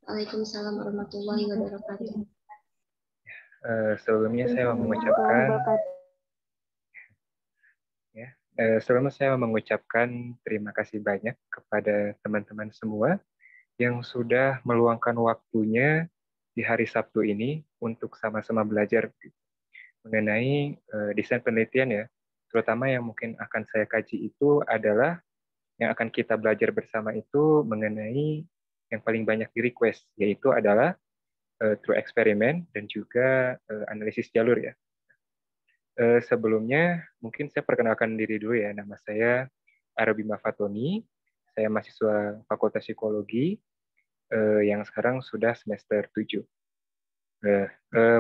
Waalaikumsalam warahmatullahi wabarakatuh. Sebelumnya saya mengucapkan sebelumnya saya mengucapkan terima kasih banyak kepada teman-teman semua yang sudah meluangkan waktunya di hari Sabtu ini untuk sama-sama belajar mengenai desain penelitian ya. Terutama yang mungkin akan saya kaji itu adalah yang akan kita belajar bersama itu mengenai yang paling banyak di request, yaitu adalah through eksperimen dan juga analisis jalur ya. Sebelumnya mungkin saya perkenalkan diri dulu ya. Nama saya Arabima Fatoni. Saya mahasiswa Fakultas Psikologi yang sekarang sudah semester 7.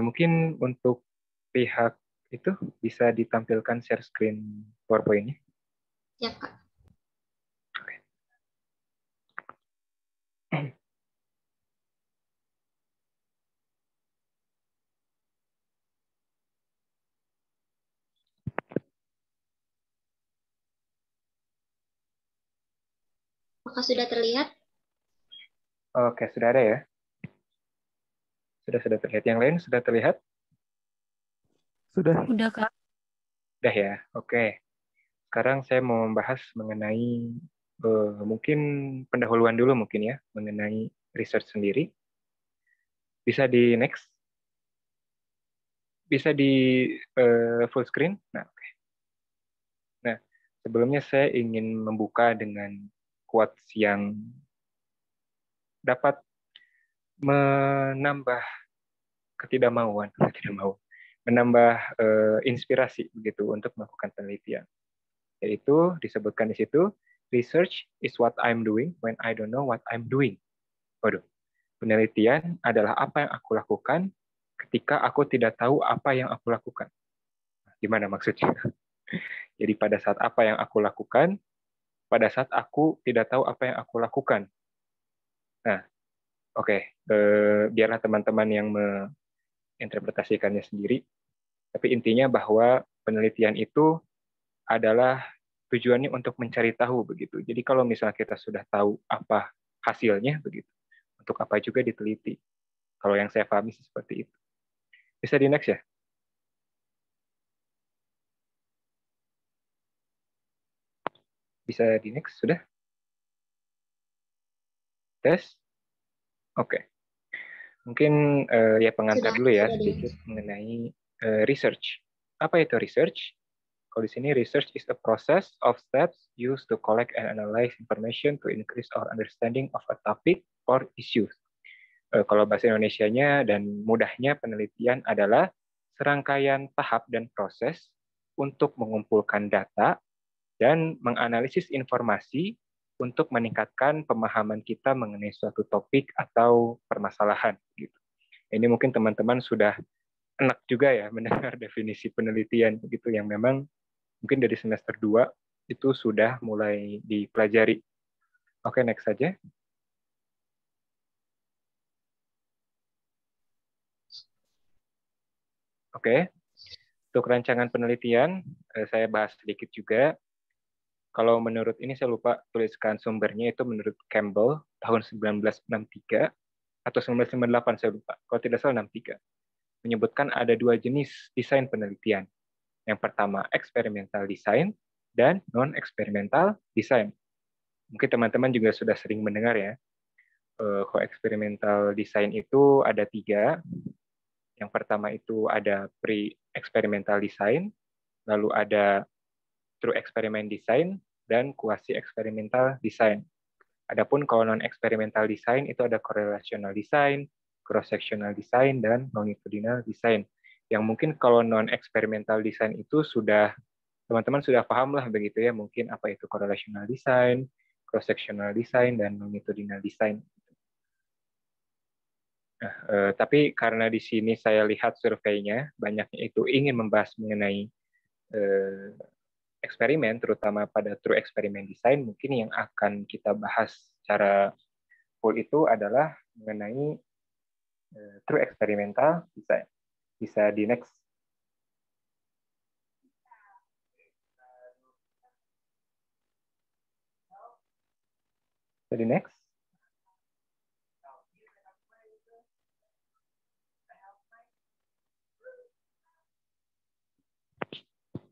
Mungkin untuk pihak itu bisa ditampilkan share screen PowerPoint-nya. Ya, Kak. Apakah sudah terlihat? Oke, sudah ada ya? Sudah terlihat. Yang lain sudah terlihat? Sudah. Udah, Kak. Sudah ya, oke. Sekarang saya mau membahas mengenai mungkin pendahuluan dulu mungkin ya, mengenai research sendiri. Bisa di next? Bisa di full screen? Nah, oke. Nah, sebelumnya saya ingin membuka dengan quotes yang dapat menambah menambah inspirasi begitu untuk melakukan penelitian. Yaitu disebutkan di situ, research is what I'm doing when I don't know what I'm doing. Waduh, penelitian adalah apa yang aku lakukan ketika aku tidak tahu apa yang aku lakukan. Gimana maksudnya? Jadi pada saat apa yang aku lakukan, pada saat aku tidak tahu apa yang aku lakukan. Nah, oke, biarlah teman-teman yang menginterpretasikannya sendiri. Tapi intinya bahwa penelitian itu adalah tujuannya untuk mencari tahu begitu. Jadi kalau misalnya kita sudah tahu apa hasilnya begitu, untuk apa juga diteliti. Kalau yang saya pahami seperti itu. Bisa di next ya? Bisa di next sudah? Tes? Oke. Mungkin ya pengantar dulu ya sedikit mengenai research. Apa itu research? Kalau di sini research is a process of steps used to collect and analyze information to increase our understanding of a topic or issues. Kalau bahasa Indonesianya dan mudahnya penelitian adalah serangkaian tahap dan proses untuk mengumpulkan data dan menganalisis informasi untuk meningkatkan pemahaman kita mengenai suatu topik atau permasalahan. Gitu. Ini mungkin teman-teman sudah enak juga ya mendengar definisi penelitian begitu yang memang mungkin dari semester 2 itu sudah mulai dipelajari. Oke, next saja. Oke, untuk rancangan penelitian, saya bahas sedikit juga. Kalau menurut ini saya lupa tuliskan sumbernya, itu menurut Campbell tahun 1963 atau 1998 saya lupa. Kalau tidak salah 63. Menyebutkan ada 2 jenis desain penelitian. Yang pertama experimental design dan non-experimental design. Mungkin teman-teman juga sudah sering mendengar ya. Kalau experimental design itu ada 3. Yang pertama itu ada pre-experimental design, lalu ada true experiment design, dan quasi-experimental design. Adapun kalau non-experimental design itu ada correlational design, cross-sectional design, dan longitudinal design. Yang mungkin kalau non-experimental design itu sudah teman-teman sudah paham lah begitu ya, mungkin apa itu correlational design, cross-sectional design, dan longitudinal design. Nah, tapi karena di sini saya lihat surveinya, banyaknya itu ingin membahas mengenai eksperimen, terutama pada true experiment design, mungkin yang akan kita bahas secara full itu adalah mengenai true experimental design. Bisa di next. Bisa di next.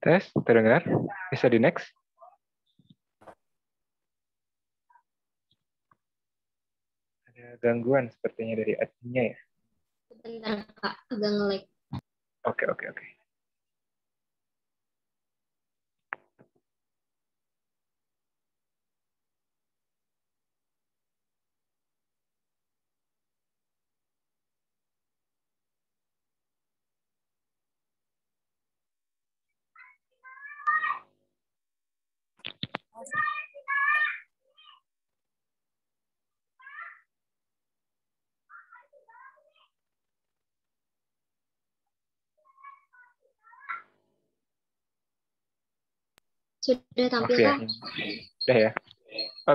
Tes, terdengar? Bisa di next? Ada gangguan sepertinya dari adminnya ya. Sebentar Kak, agak nge-lag. Oke. Sudah Maaf tampil ya. Kak? Udah ya.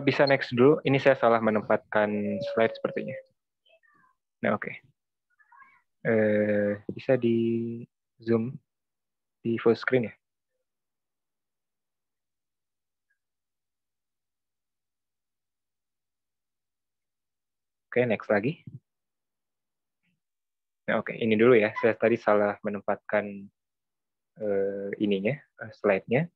Bisa next dulu. Ini saya salah menempatkan slide sepertinya. Nah, oke. Bisa di zoom di full screen ya. Oke, next lagi. Nah, oke, ini dulu ya. Saya tadi salah menempatkan slide-nya.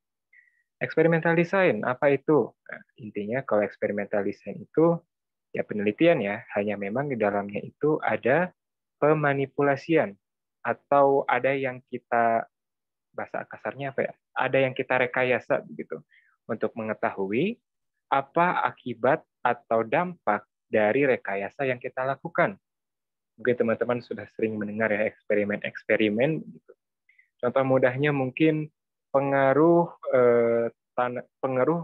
Eksperimental design, apa itu? Nah, intinya kalau eksperimental design itu ya penelitian ya, hanya memang di dalamnya itu ada pemanipulasian atau ada yang kita, bahasa kasarnya apa ya? Ada yang kita rekayasa begitu untuk mengetahui apa akibat atau dampak dari rekayasa yang kita lakukan. Mungkin teman-teman sudah sering mendengar ya eksperimen-eksperimen. Contoh mudahnya mungkin pengaruh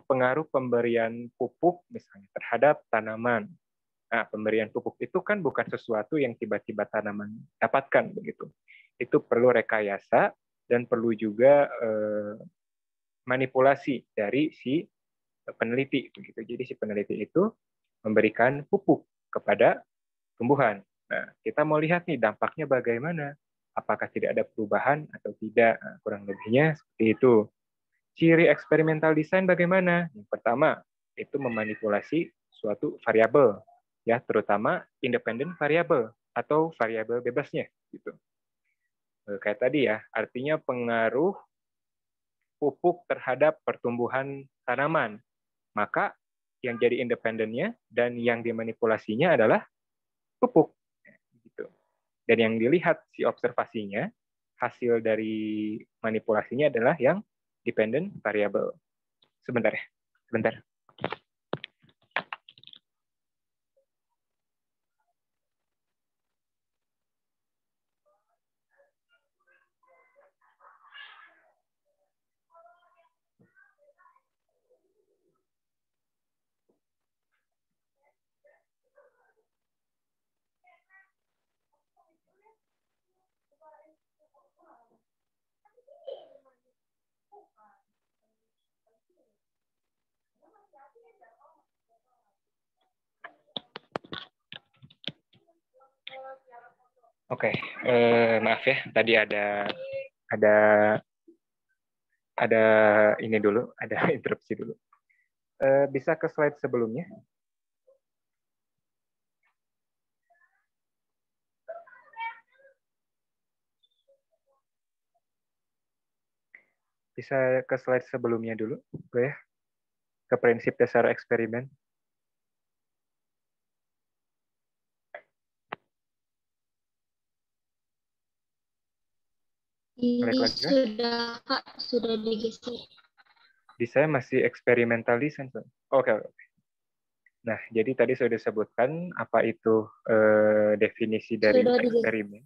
pengaruh pemberian pupuk misalnya terhadap tanaman. Nah, pemberian pupuk itu kan bukan sesuatu yang tiba-tiba tanaman dapatkan begitu. Itu perlu rekayasa dan perlu juga manipulasi dari si peneliti begitu. Jadi si peneliti itu memberikan pupuk kepada tumbuhan. Nah, kita mau lihat nih dampaknya bagaimana. Apakah tidak ada perubahan atau tidak? Nah, kurang lebihnya seperti itu. Ciri eksperimental design bagaimana? Yang pertama, itu memanipulasi suatu variabel, ya, terutama independent variabel atau variabel bebasnya gitu. Kayak tadi ya, artinya pengaruh pupuk terhadap pertumbuhan tanaman. Maka yang jadi independennya dan yang dimanipulasinya adalah pupuk. Gitu. Dan yang dilihat si observasinya, hasil dari manipulasinya adalah yang dependent variable. Sebentar ya, sebentar. Oke, maaf ya, tadi ada ada ini dulu, ada interupsi dulu. Bisa ke slide sebelumnya? Bisa ke slide sebelumnya dulu, boleh ya? Ke prinsip dasar eksperimen. Ini Lagi ya? sudah Kak, sudah digeser. Di saya masih eksperimental design. Oke. Nah, jadi tadi sudah disebutkan apa itu definisi dari Sudah digeser. eksperimen,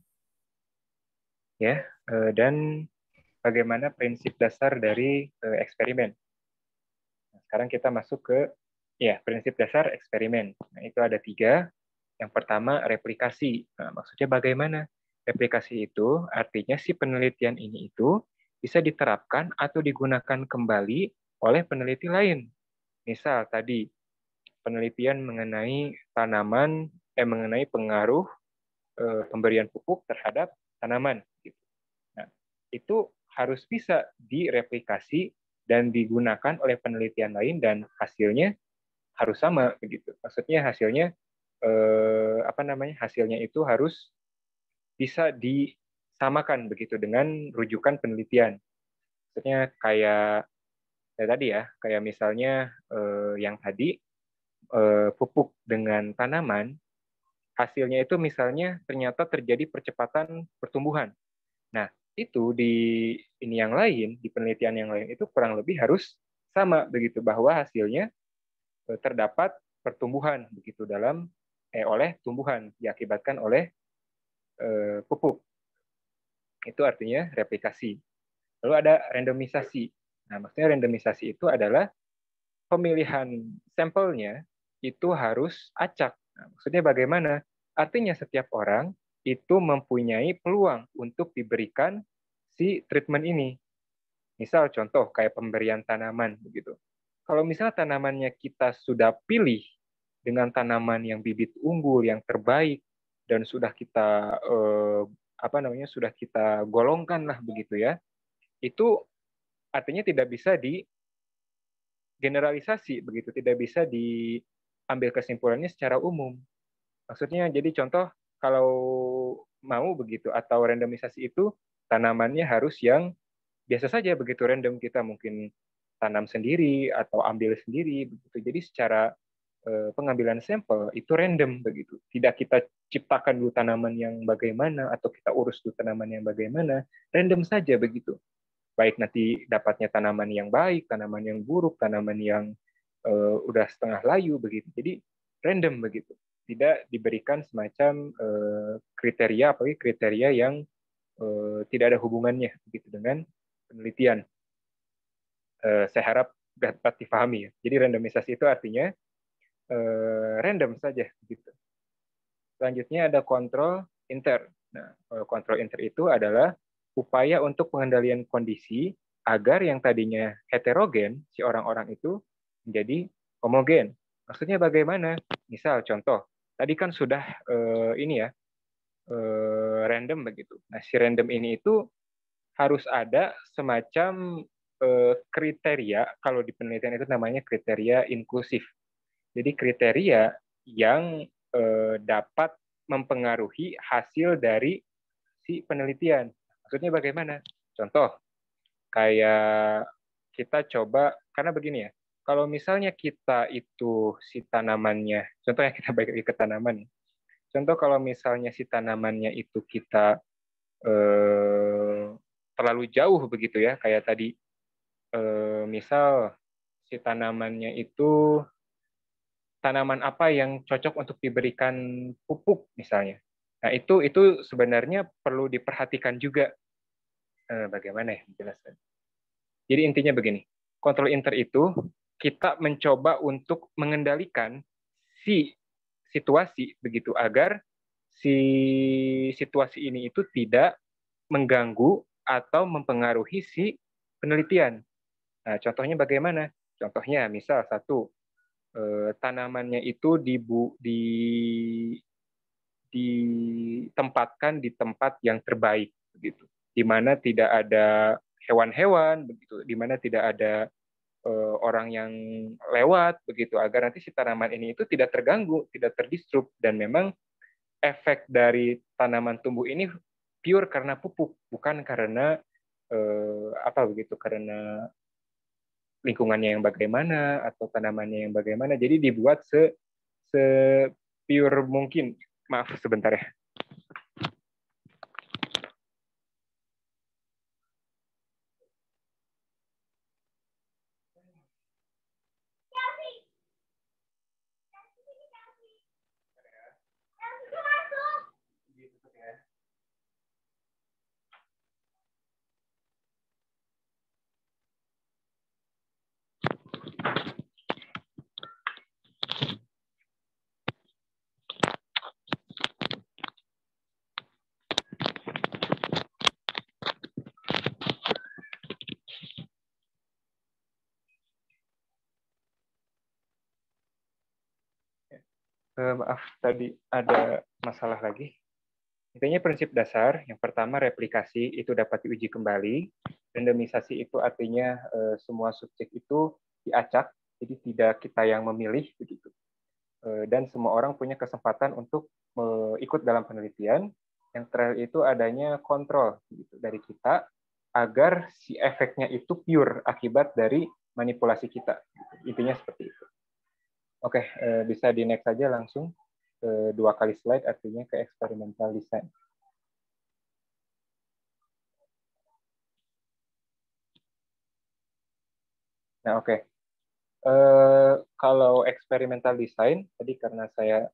ya, dan bagaimana prinsip dasar dari eksperimen. Nah, sekarang kita masuk ke ya prinsip dasar eksperimen. Nah, itu ada 3. Yang pertama replikasi. Nah, maksudnya bagaimana? Replikasi itu artinya si penelitian ini itu bisa diterapkan atau digunakan kembali oleh peneliti lain. Misal tadi penelitian mengenai tanaman, mengenai pengaruh pemberian pupuk terhadap tanaman. Gitu. Nah, itu harus bisa direplikasi dan digunakan oleh penelitian lain dan hasilnya harus sama begitu. Maksudnya hasilnya hasilnya itu harus bisa disamakan begitu dengan rujukan penelitian. Maksudnya kayak tadi ya, kayak misalnya yang tadi pupuk dengan tanaman, hasilnya itu misalnya ternyata terjadi percepatan pertumbuhan. Nah, itu di ini yang lain, di penelitian yang lain itu kurang lebih harus sama begitu, bahwa hasilnya terdapat pertumbuhan begitu oleh tumbuhan diakibatkan oleh pupuk. Itu artinya replikasi. Lalu ada randomisasi. Nah, maksudnya randomisasi itu adalah pemilihan sampelnya itu harus acak. Nah, maksudnya bagaimana? Artinya setiap orang itu mempunyai peluang untuk diberikan si treatment ini. Misal contoh kayak pemberian tanaman begitu. Kalau misalnya tanamannya kita sudah pilih dengan tanaman yang bibit unggul, yang terbaik, dan sudah kita sudah kita golongkan lah begitu ya, itu artinya tidak bisa digeneralisasi begitu, tidak bisa diambil kesimpulannya secara umum. Maksudnya jadi contoh kalau mau begitu atau randomisasi itu tanamannya harus yang biasa saja begitu random, kita mungkin tanam sendiri atau ambil sendiri begitu. Jadi secara pengambilan sampel itu random begitu. Tidak kita ciptakan dulu tanaman yang bagaimana atau kita urus dulu tanaman yang bagaimana, random saja begitu. Baik nanti dapatnya tanaman yang baik, tanaman yang buruk, tanaman yang udah setengah layu begitu. Jadi random begitu. Tidak diberikan semacam kriteria, apalagi kriteria yang tidak ada hubungannya begitu dengan penelitian. Saya harap dapat dipahami ya. Jadi randomisasi itu artinya random saja gitu. Selanjutnya ada kontrol inter. Nah, kontrol inter itu adalah upaya untuk pengendalian kondisi agar yang tadinya heterogen si orang-orang itu menjadi homogen. Maksudnya bagaimana? Misal contoh, tadi kan sudah ini ya random begitu. Nah, si random ini itu harus ada semacam kriteria, kalau di penelitian itu namanya kriteria inklusif. Jadi kriteria yang dapat mempengaruhi hasil dari si penelitian. Maksudnya bagaimana? Contoh, kayak kita coba, karena begini ya, kalau misalnya kita itu si tanamannya, contohnya kita balik lagi ke tanaman. Contoh kalau misalnya si tanamannya itu kita terlalu jauh begitu ya, kayak tadi misal si tanamannya itu tanaman apa yang cocok untuk diberikan pupuk misalnya. Nah, itu sebenarnya perlu diperhatikan juga bagaimana ya menjelaskan. Jadi intinya begini, kontrol inter itu kita mencoba untuk mengendalikan si situasi begitu agar si situasi ini itu tidak mengganggu atau mempengaruhi si penelitian. Nah, contohnya bagaimana? Contohnya misal satu, tanamannya itu ditempatkan di tempat yang terbaik begitu, di mana tidak ada hewan-hewan begitu, di mana tidak ada orang yang lewat begitu, agar nanti si tanaman ini itu tidak terganggu, tidak terdistrup, dan memang efek dari tanaman tumbuh ini pure karena pupuk, bukan karena apa begitu, karena lingkungannya yang bagaimana atau tanamannya yang bagaimana. Jadi dibuat se pure mungkin. Maaf sebentar ya. Maaf, tadi ada masalah lagi. Intinya prinsip dasar, yang pertama replikasi itu dapat diuji kembali. Randomisasi itu artinya semua subjek itu diacak, jadi tidak kita yang memilih begitu. Dan semua orang punya kesempatan untuk ikut dalam penelitian. Yang terakhir itu adanya kontrol gitu, dari kita agar si efeknya itu pure akibat dari manipulasi kita. Intinya seperti itu. Oke, bisa di next saja langsung ke 2 kali slide, artinya ke experimental design. Nah, oke. Kalau experimental design, tadi karena saya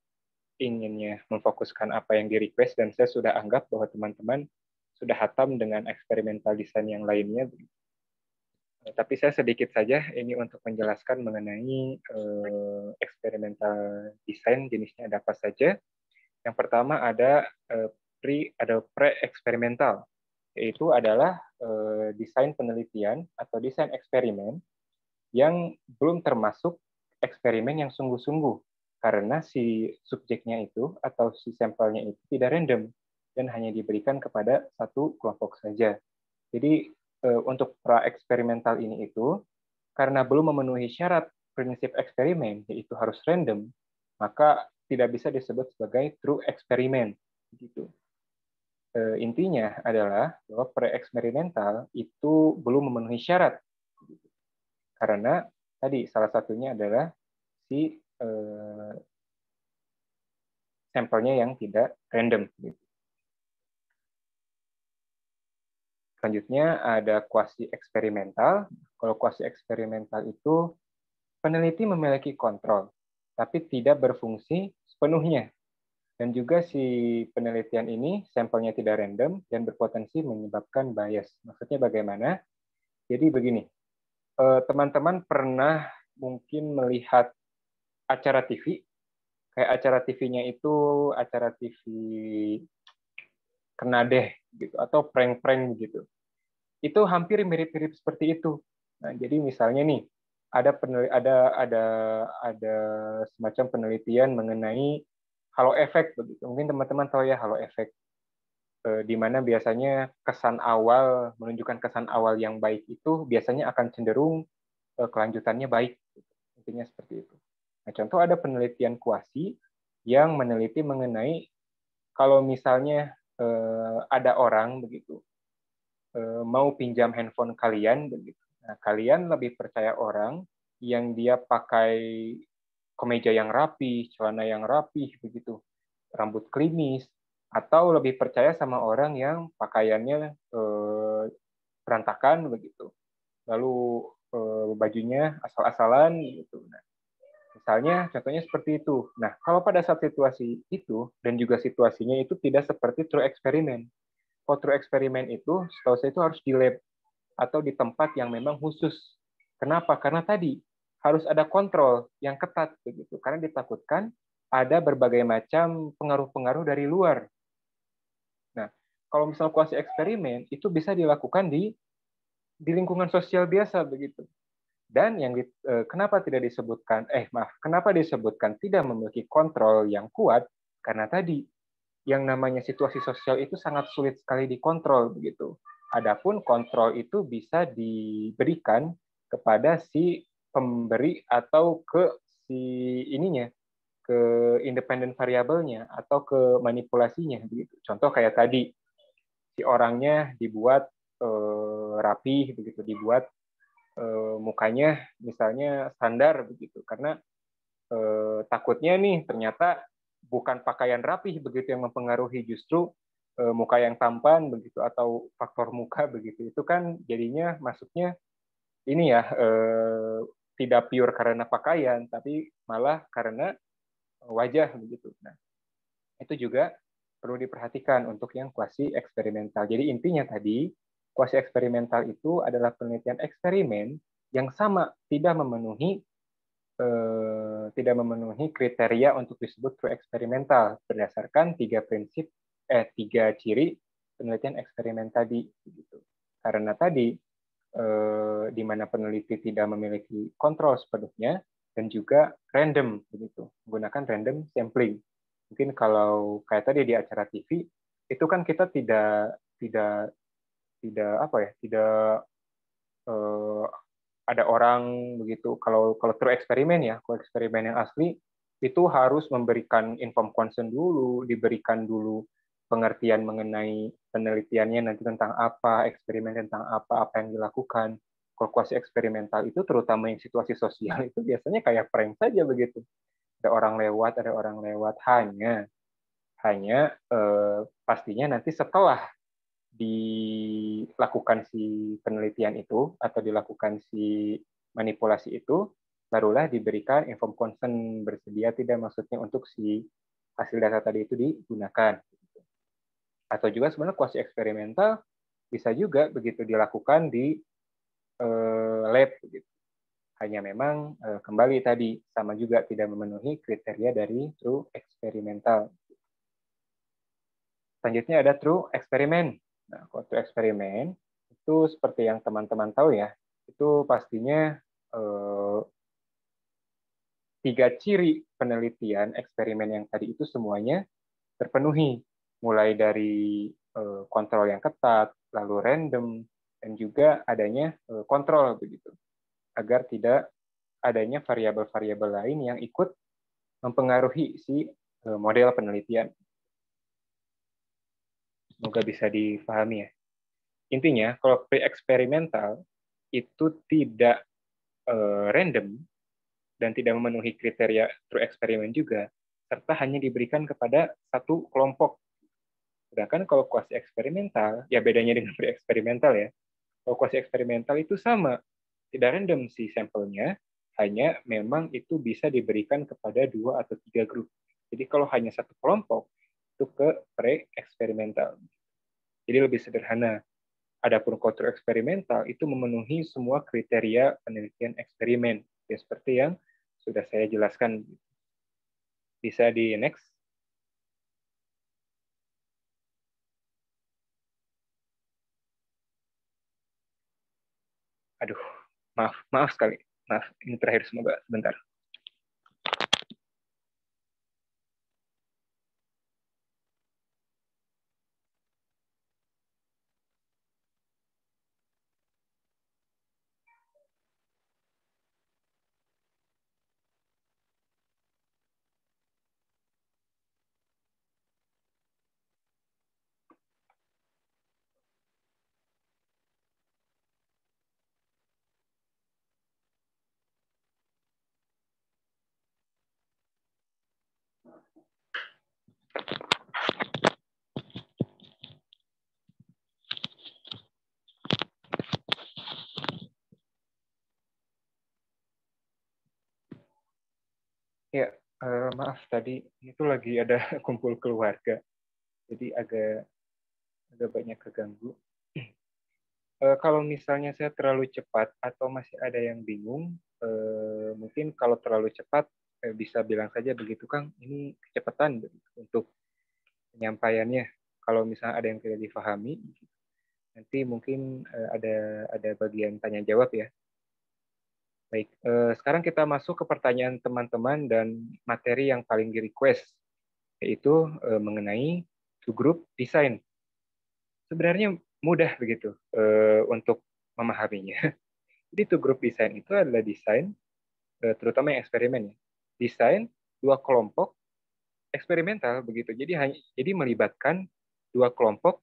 inginnya memfokuskan apa yang di request, dan saya sudah anggap bahwa teman-teman sudah hatam dengan experimental design yang lainnya. Tapi saya sedikit saja ini untuk menjelaskan mengenai experimental design, jenisnya ada apa saja. Yang pertama ada pre-eksperimental, yaitu adalah desain penelitian atau desain eksperimen yang belum termasuk eksperimen yang sungguh-sungguh, karena si subjeknya itu atau si sampelnya itu tidak random dan hanya diberikan kepada satu kelompok saja. Jadi untuk pra-eksperimental ini itu, karena belum memenuhi syarat prinsip eksperimen, yaitu harus random, maka tidak bisa disebut sebagai true eksperimen. Gitu. Intinya adalah bahwa pre-eksperimental itu belum memenuhi syarat. Karena tadi salah satunya adalah si sampelnya yang tidak random. Selanjutnya ada kuasi eksperimental. Kalau kuasi eksperimental itu peneliti memiliki kontrol, tapi tidak berfungsi sepenuhnya. Dan juga si penelitian ini sampelnya tidak random dan berpotensi menyebabkan bias. Maksudnya bagaimana? Jadi begini, teman-teman pernah mungkin melihat acara TV, kayak acara TV-nya itu acara TV kena deh gitu, atau prank-prank gitu. Itu hampir mirip-mirip seperti itu. Nah, jadi misalnya nih ada semacam penelitian mengenai halo efek begitu. Mungkin teman-teman tahu ya halo efek, di mana biasanya kesan awal menunjukkan kesan awal yang baik itu biasanya akan cenderung kelanjutannya baik. Intinya seperti itu. Nah, contoh ada penelitian kuasi yang meneliti mengenai kalau misalnya ada orang begitu mau pinjam handphone kalian begitu. Nah, kalian lebih percaya orang yang dia pakai kemeja yang rapi, celana yang rapi begitu, rambut klimis, atau lebih percaya sama orang yang pakaiannya berantakan begitu, lalu bajunya asal-asalan gitu. Nah, misalnya contohnya seperti itu. Nah, kalau pada saat situasi itu dan juga situasinya itu tidak seperti true eksperimen. Kalau true eksperimen itu, setahu saya itu harus di lab atau di tempat yang memang khusus. Kenapa? Karena tadi harus ada kontrol yang ketat begitu. Karena ditakutkan ada berbagai macam pengaruh-pengaruh dari luar. Nah, kalau misal kuasi eksperimen itu bisa dilakukan di lingkungan sosial biasa begitu. Dan yang kenapa tidak disebutkan kenapa disebutkan tidak memiliki kontrol yang kuat? Karena tadi yang namanya situasi sosial itu sangat sulit sekali dikontrol begitu. Adapun kontrol itu bisa diberikan kepada si pemberi atau ke si ininya, ke independen variabelnya atau ke manipulasinya begitu. Contoh kayak tadi si orangnya dibuat rapi begitu, dibuat mukanya misalnya standar begitu, karena takutnya nih ternyata bukan pakaian rapih begitu yang mempengaruhi, justru muka yang tampan begitu atau faktor muka begitu. Itu kan jadinya masuknya ini ya tidak pure karena pakaian, tapi malah karena wajah begitu. Nah, itu juga perlu diperhatikan untuk yang kuasi eksperimental. Jadi intinya tadi kuasi eksperimental itu adalah penelitian eksperimen yang sama tidak memenuhi kriteria untuk disebut true eksperimental berdasarkan tiga ciri penelitian eksperimen tadi. Gitu. Karena tadi di mana peneliti tidak memiliki kontrol sepenuhnya dan juga random begitu, menggunakan random sampling. Mungkin kalau kayak tadi di acara TV itu kan kita tidak ada orang begitu. Kalau true eksperimen ya, kalau eksperimen yang asli itu harus memberikan informed consent dulu, diberikan dulu pengertian mengenai penelitiannya nanti tentang apa, eksperimen tentang apa yang dilakukan. Kalau kuasi eksperimental itu terutama yang situasi sosial itu biasanya kayak prank saja begitu. Ada orang lewat hanya pastinya nanti setelah dilakukan si penelitian itu atau dilakukan si manipulasi itu, barulah diberikan inform consent, bersedia tidak maksudnya untuk si hasil data tadi itu digunakan. Atau juga sebenarnya kuasi eksperimental bisa juga begitu dilakukan di lab. Begitu. Hanya memang kembali tadi sama juga tidak memenuhi kriteria dari true eksperimental. Selanjutnya ada true eksperimen. Nah, kalau true eksperimen itu seperti yang teman-teman tahu ya, itu pastinya 3 ciri penelitian eksperimen yang tadi itu semuanya terpenuhi, mulai dari kontrol yang ketat, lalu random, dan juga adanya kontrol begitu, agar tidak adanya variabel-variabel lain yang ikut mempengaruhi si model penelitian. Semoga bisa dipahami ya. Intinya, kalau pre-eksperimental itu tidak random dan tidak memenuhi kriteria true eksperimen juga, serta hanya diberikan kepada satu kelompok. Sedangkan kalau kuasi eksperimental, ya bedanya dengan pre-eksperimental ya. Kalau kuasi eksperimental itu sama, tidak random si sampelnya, hanya memang itu bisa diberikan kepada 2 atau 3 grup. Jadi kalau hanya satu kelompok, itu ke pre-eksperimental. Jadi lebih sederhana. Adapun kultur eksperimental itu memenuhi semua kriteria penelitian eksperimen. Ya, seperti yang sudah saya jelaskan. Bisa di next. Aduh, maaf sekali. Maaf, ini terakhir semoga sebentar. Ya, maaf tadi itu lagi ada kumpul keluarga, jadi agak banyak keganggu. Kalau misalnya saya terlalu cepat atau masih ada yang bingung, mungkin kalau terlalu cepat bisa bilang saja begitu, Kang. Ini kecepatan untuk penyampaiannya. Kalau misalnya ada yang tidak difahami, nanti mungkin ada bagian tanya jawab ya. Baik, sekarang kita masuk ke pertanyaan teman-teman dan materi yang paling di-request, yaitu mengenai two group design. Sebenarnya mudah begitu untuk memahaminya. Jadi two group design itu adalah desain, terutama yang eksperimen ya. Desain dua kelompok eksperimental begitu. Jadi melibatkan dua kelompok,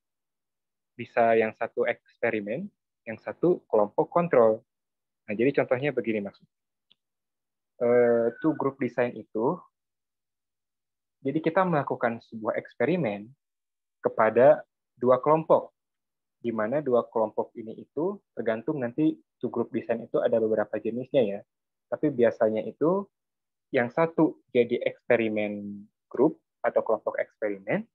bisa yang satu eksperimen, yang satu kelompok kontrol. Nah, jadi contohnya begini maksudnya. Two group design itu, jadi kita melakukan sebuah eksperimen kepada dua kelompok, di mana dua kelompok ini itu tergantung nanti two group design itu ada beberapa jenisnya ya. Tapi biasanya itu yang satu jadi eksperimen grup atau kelompok eksperimen,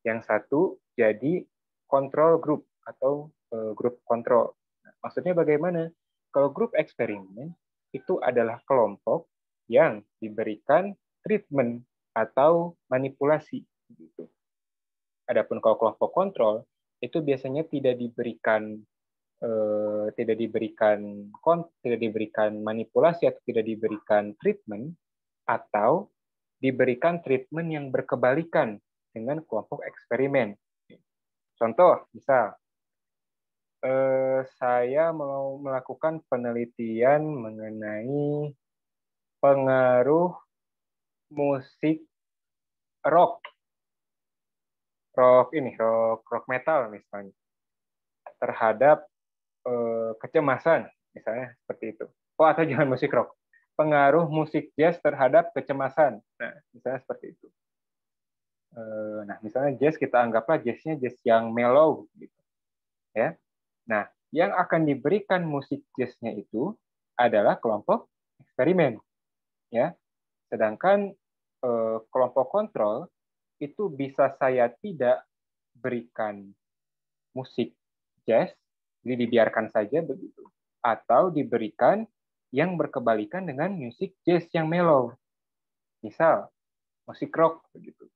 yang satu jadi kontrol grup atau grup kontrol. Nah, maksudnya bagaimana? Kalau grup eksperimen itu adalah kelompok yang diberikan treatment atau manipulasi. Adapun kalau kelompok kontrol itu biasanya tidak diberikan manipulasi atau tidak diberikan treatment, atau diberikan treatment yang berkebalikan dengan kelompok eksperimen. Contoh, misal saya mau melakukan penelitian mengenai pengaruh musik rock rock metal misalnya, terhadap kecemasan, misalnya seperti itu. Oh, atau jangan musik rock. Pengaruh musik jazz terhadap kecemasan. Nah, misalnya seperti itu. Nah, misalnya jazz, kita anggaplah jazznya jazz yang mellow, gitu. Ya. Nah, yang akan diberikan musik jazznya itu adalah kelompok eksperimen. Ya. Sedangkan kelompok kontrol itu bisa saya tidak berikan musik jazz, jadi dibiarkan saja begitu. Atau diberikan yang berkebalikan dengan musik jazz yang mellow. Misal, musik rock begitu.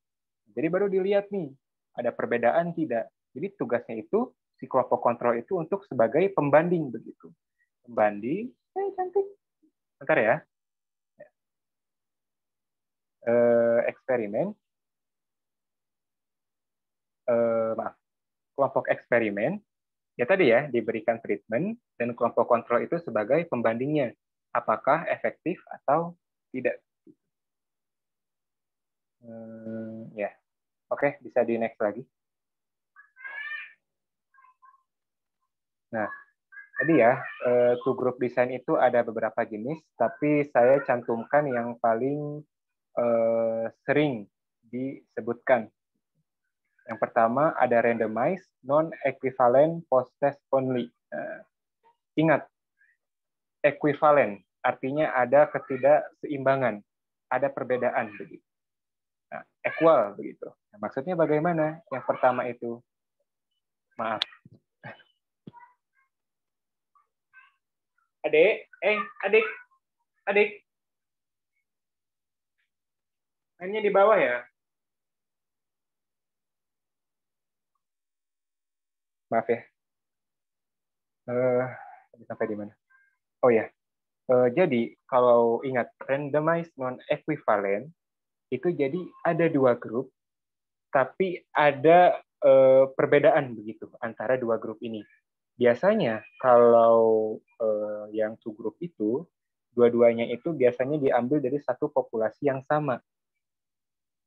Jadi baru dilihat nih, ada perbedaan tidak. Jadi tugasnya itu, si kelompok kontrol itu untuk sebagai pembanding begitu. Pembanding, cantik. Bentar ya. Eksperimen. Maaf, kelompok eksperimen ya tadi ya, diberikan treatment dan kelompok kontrol itu sebagai pembandingnya. Apakah efektif atau tidak. Ya, oke, bisa di next lagi. Nah, tadi ya, two group design itu ada beberapa jenis, tapi saya cantumkan yang paling sering disebutkan. Yang pertama ada randomized, non-equivalent, post-test only. Ingat, equivalent artinya ada ketidakseimbangan, ada perbedaan begitu. Nah, equal begitu. Nah, maksudnya bagaimana? Yang pertama itu, maaf. Adik. Mainnya di bawah ya. Maaf ya. Sampai di mana? Oh ya. Jadi kalau ingat randomized non-equivalent itu jadi ada dua grup, tapi ada perbedaan begitu antara dua grup ini. Biasanya kalau yang two group itu, dua-duanya itu biasanya diambil dari satu populasi yang sama.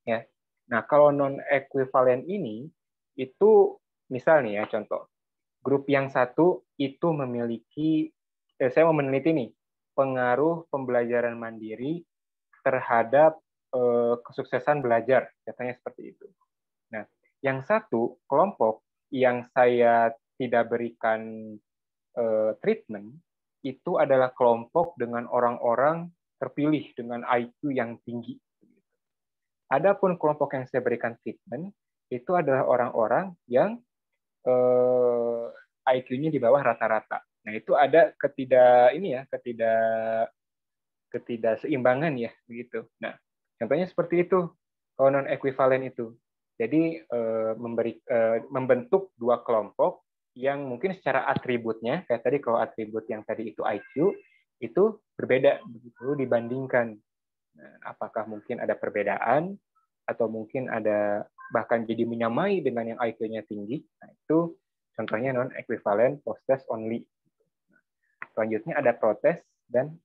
Ya. Nah, kalau non-equivalent ini, itu misalnya ya contoh, grup yang satu itu memiliki, saya mau meneliti nih, pengaruh pembelajaran mandiri terhadap kesuksesan belajar, katanya seperti itu. Nah, yang satu kelompok yang saya tidak berikan treatment itu adalah kelompok dengan orang-orang terpilih dengan IQ yang tinggi. Adapun kelompok yang saya berikan treatment itu adalah orang-orang yang IQ-nya di bawah rata-rata. Nah, itu ada ketidakseimbangan ya begitu. Nah, contohnya seperti itu kalau non equivalent itu. Jadi membentuk dua kelompok yang mungkin secara atributnya kayak tadi, kalau atribut yang tadi itu IQ itu berbeda begitu dibandingkan. Nah, apakah mungkin ada perbedaan atau mungkin ada bahkan jadi menyamai dengan yang IQ-nya tinggi. Nah, itu contohnya non equivalent post-test only. Selanjutnya ada pretest dan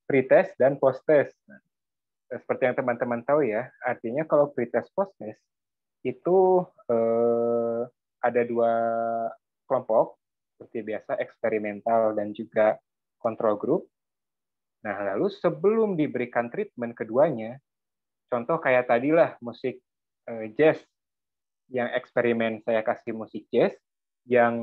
pretest dan post-test. Nah, seperti yang teman-teman tahu ya, artinya kalau pretest post-test itu ada dua kelompok seperti biasa, eksperimental dan juga kontrol group. Nah, lalu sebelum diberikan treatment keduanya, contoh kayak tadilah musik jazz, yang eksperimen saya kasih musik jazz, yang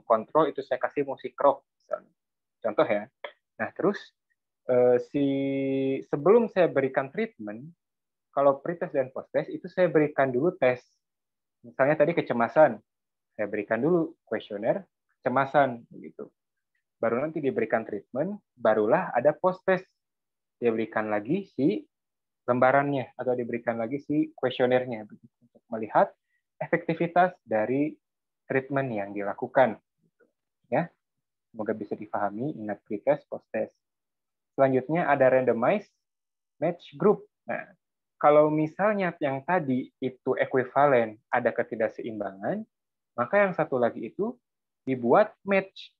kontrol itu saya kasih musik rock, misalnya. Contoh ya. Nah, terus sebelum saya berikan treatment, kalau pretest dan post-test itu saya berikan dulu tes. Misalnya tadi kecemasan, saya berikan dulu kuesioner kecemasan begitu. Baru nanti diberikan treatment, barulah ada post-test. Dia berikan lagi si lembarannya atau diberikan lagi si kuesionernya begitu, untuk melihat efektivitas dari treatment yang dilakukan. Ya, semoga bisa difahami. Ingat pretest, post-test. Selanjutnya ada randomized match group. Nah, kalau misalnya yang tadi itu equivalent, ada ketidakseimbangan, maka yang satu lagi itu dibuat match,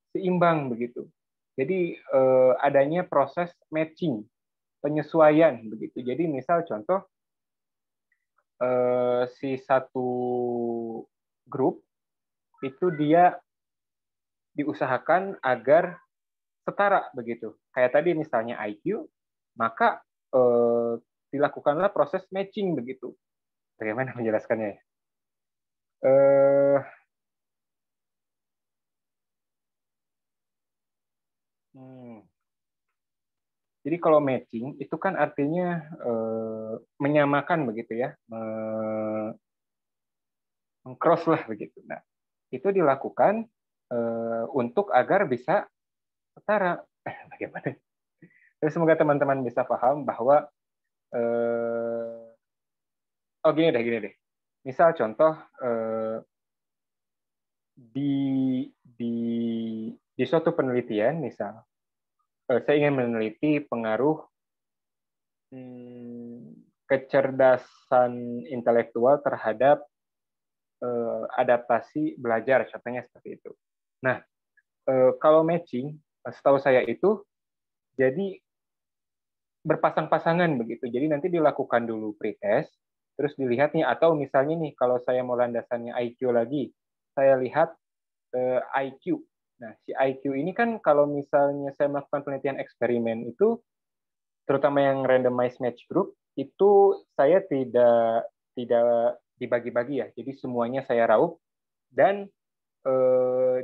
seimbang begitu. Jadi adanya proses matching, penyesuaian begitu. Jadi misal contoh si satu grup itu dia diusahakan agar setara begitu. Kayak tadi misalnya IQ, maka dilakukanlah proses matching begitu. Bagaimana menjelaskannya? Eh, hmm. Jadi kalau matching itu kan artinya menyamakan begitu ya, mengcross lah begitu. Nah, itu dilakukan untuk agar bisa setara. Bagaimana? Jadi semoga teman-teman bisa paham bahwa oh gini deh. Misal contoh di di di suatu penelitian, misal saya ingin meneliti pengaruh kecerdasan intelektual terhadap adaptasi belajar, contohnya seperti itu. Nah, kalau matching, setahu saya itu jadi berpasang-pasangan begitu. Jadi nanti dilakukan dulu pretest, terus dilihat nih, atau misalnya nih, kalau saya mau landasannya IQ lagi, saya lihat IQ. Nah, si IQ ini kan kalau misalnya saya melakukan penelitian eksperimen itu, terutama yang randomized match group, itu saya tidak dibagi-bagi ya. Jadi semuanya saya raup dan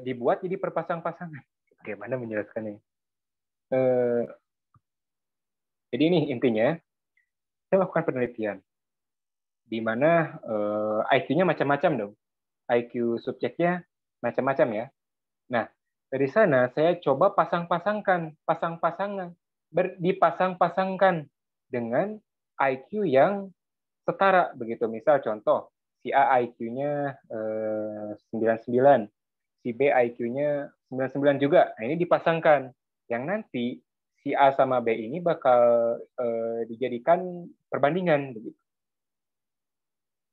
dibuat jadi perpasang-pasangan. Bagaimana menjelaskannya? Jadi ini intinya, saya lakukan penelitian di mana IQ-nya macam-macam dong. IQ subjeknya macam-macam ya. Nah, dari sana saya coba dipasang-pasangkan dengan IQ yang setara begitu. Misal contoh, si A IQ-nya 99, si B IQ-nya 99 juga. Nah, ini dipasangkan. Yang nanti si A sama B ini bakal dijadikan perbandingan begitu.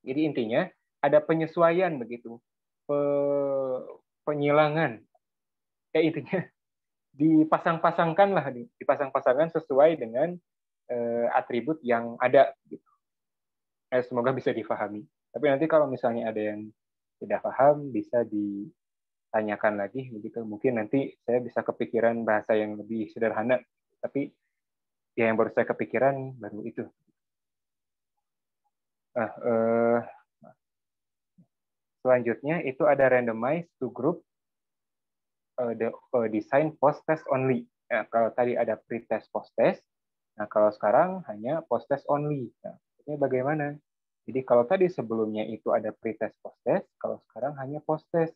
Jadi intinya ada penyesuaian begitu. Penyilangan. Ya intinya dipasang-pasangkan lah, dipasang-pasangkan sesuai dengan atribut yang ada gitu. Semoga bisa difahami. Tapi nanti kalau misalnya ada yang tidak paham bisa ditanyakan lagi begitu. Mungkin nanti saya bisa kepikiran bahasa yang lebih sederhana. Tapi ya yang baru saya kepikiran baru itu. Nah, selanjutnya itu ada randomized to group design post-test only. Nah, kalau tadi ada pre-test post-test, nah kalau sekarang hanya post-test only. Nah, ini bagaimana? Jadi kalau tadi sebelumnya itu ada pre-test post-test, kalau sekarang hanya post-test.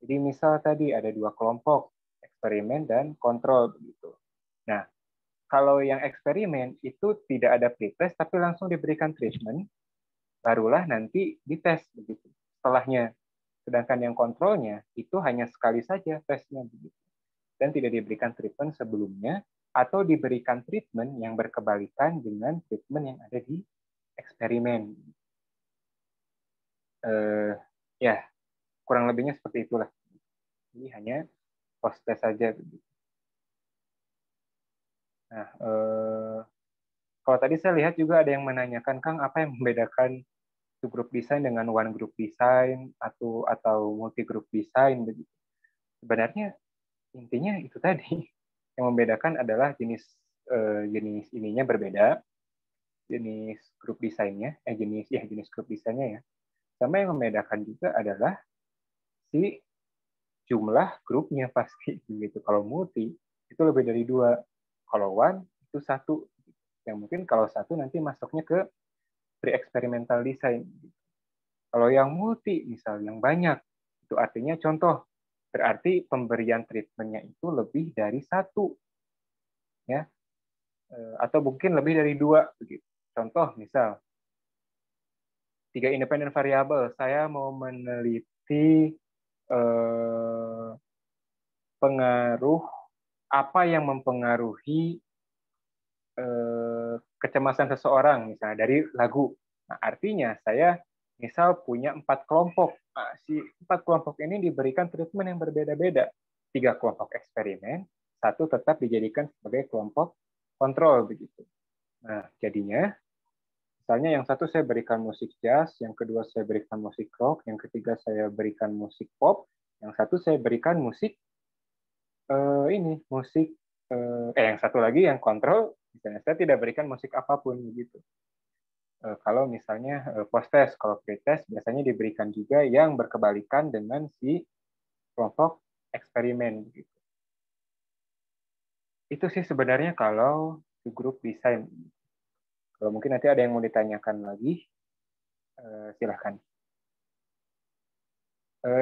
Jadi misal tadi ada dua kelompok, eksperimen dan kontrol begitu. Nah, kalau yang eksperimen itu tidak ada pre-test tapi langsung diberikan treatment, barulah nanti dites begitu. Setelahnya. Sedangkan yang kontrolnya itu hanya sekali saja tesnya begitu. Dan tidak diberikan treatment sebelumnya atau diberikan treatment yang berkebalikan dengan treatment yang ada di eksperimen. Ya, kurang lebihnya seperti itulah. Jadi hanya post test saja. Nah, kalau tadi saya lihat juga ada yang menanyakan, Kang, apa yang membedakan two group design dengan one group design atau multi group design begitu. Sebenarnya intinya itu tadi. Yang membedakan adalah jenis ininya berbeda, jenis grup desainnya, jenis grup desainnya ya. Sama yang membedakan juga adalah si jumlah grupnya pasti gitu. Kalau multi itu lebih dari 2, kalau one itu 1. Yang mungkin kalau 1 nanti masuknya ke pre-experimental design. Kalau yang multi misal yang banyak, itu artinya contoh, berarti pemberian treatmentnya itu lebih dari 1. Ya, atau mungkin lebih dari 2 begitu. Contoh misal 3 independen variabel, saya mau meneliti pengaruh apa yang mempengaruhi kecemasan seseorang misalnya dari lagu. Nah, artinya saya misal punya 4 kelompok. Nah, si 4 kelompok ini diberikan treatment yang berbeda-beda. 3 kelompok eksperimen, 1 tetap dijadikan sebagai kelompok kontrol begitu. Nah, jadinya, misalnya yang satu saya berikan musik jazz, yang kedua saya berikan musik rock, yang ketiga saya berikan musik pop, yang satu saya berikan musik musik yang satu lagi yang kontrol, misalnya saya tidak berikan musik apapun begitu. Kalau misalnya post test, kalau pre-test biasanya diberikan juga yang berkebalikan dengan si kelompok eksperimen gitu. Itu sih sebenarnya kalau grup desain. Kalau mungkin nanti ada yang mau ditanyakan lagi, silahkan.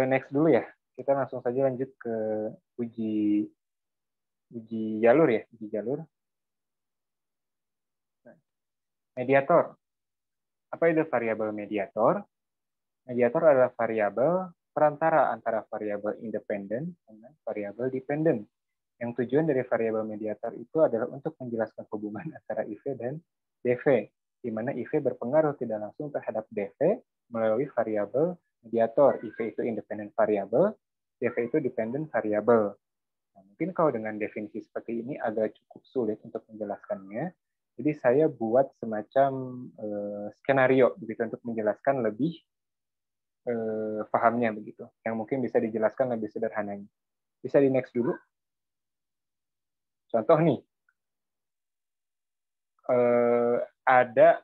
Next dulu ya, kita langsung saja lanjut ke uji jalur ya, uji jalur. Mediator. Apa itu variabel mediator? Mediator adalah variabel perantara antara variabel independen dengan variabel dependen. Yang tujuan dari variabel mediator itu adalah untuk menjelaskan hubungan antara IV dan DV, di mana IV berpengaruh tidak langsung terhadap DV melalui variabel mediator. IV itu independent variable, DV itu dependent variable. Nah, mungkin kalau dengan definisi seperti ini agak cukup sulit untuk menjelaskannya. Jadi saya buat semacam skenario begitu untuk menjelaskan lebih pahamnya begitu, yang mungkin bisa dijelaskan lebih sederhananya. Bisa di next dulu. Contoh nih, ada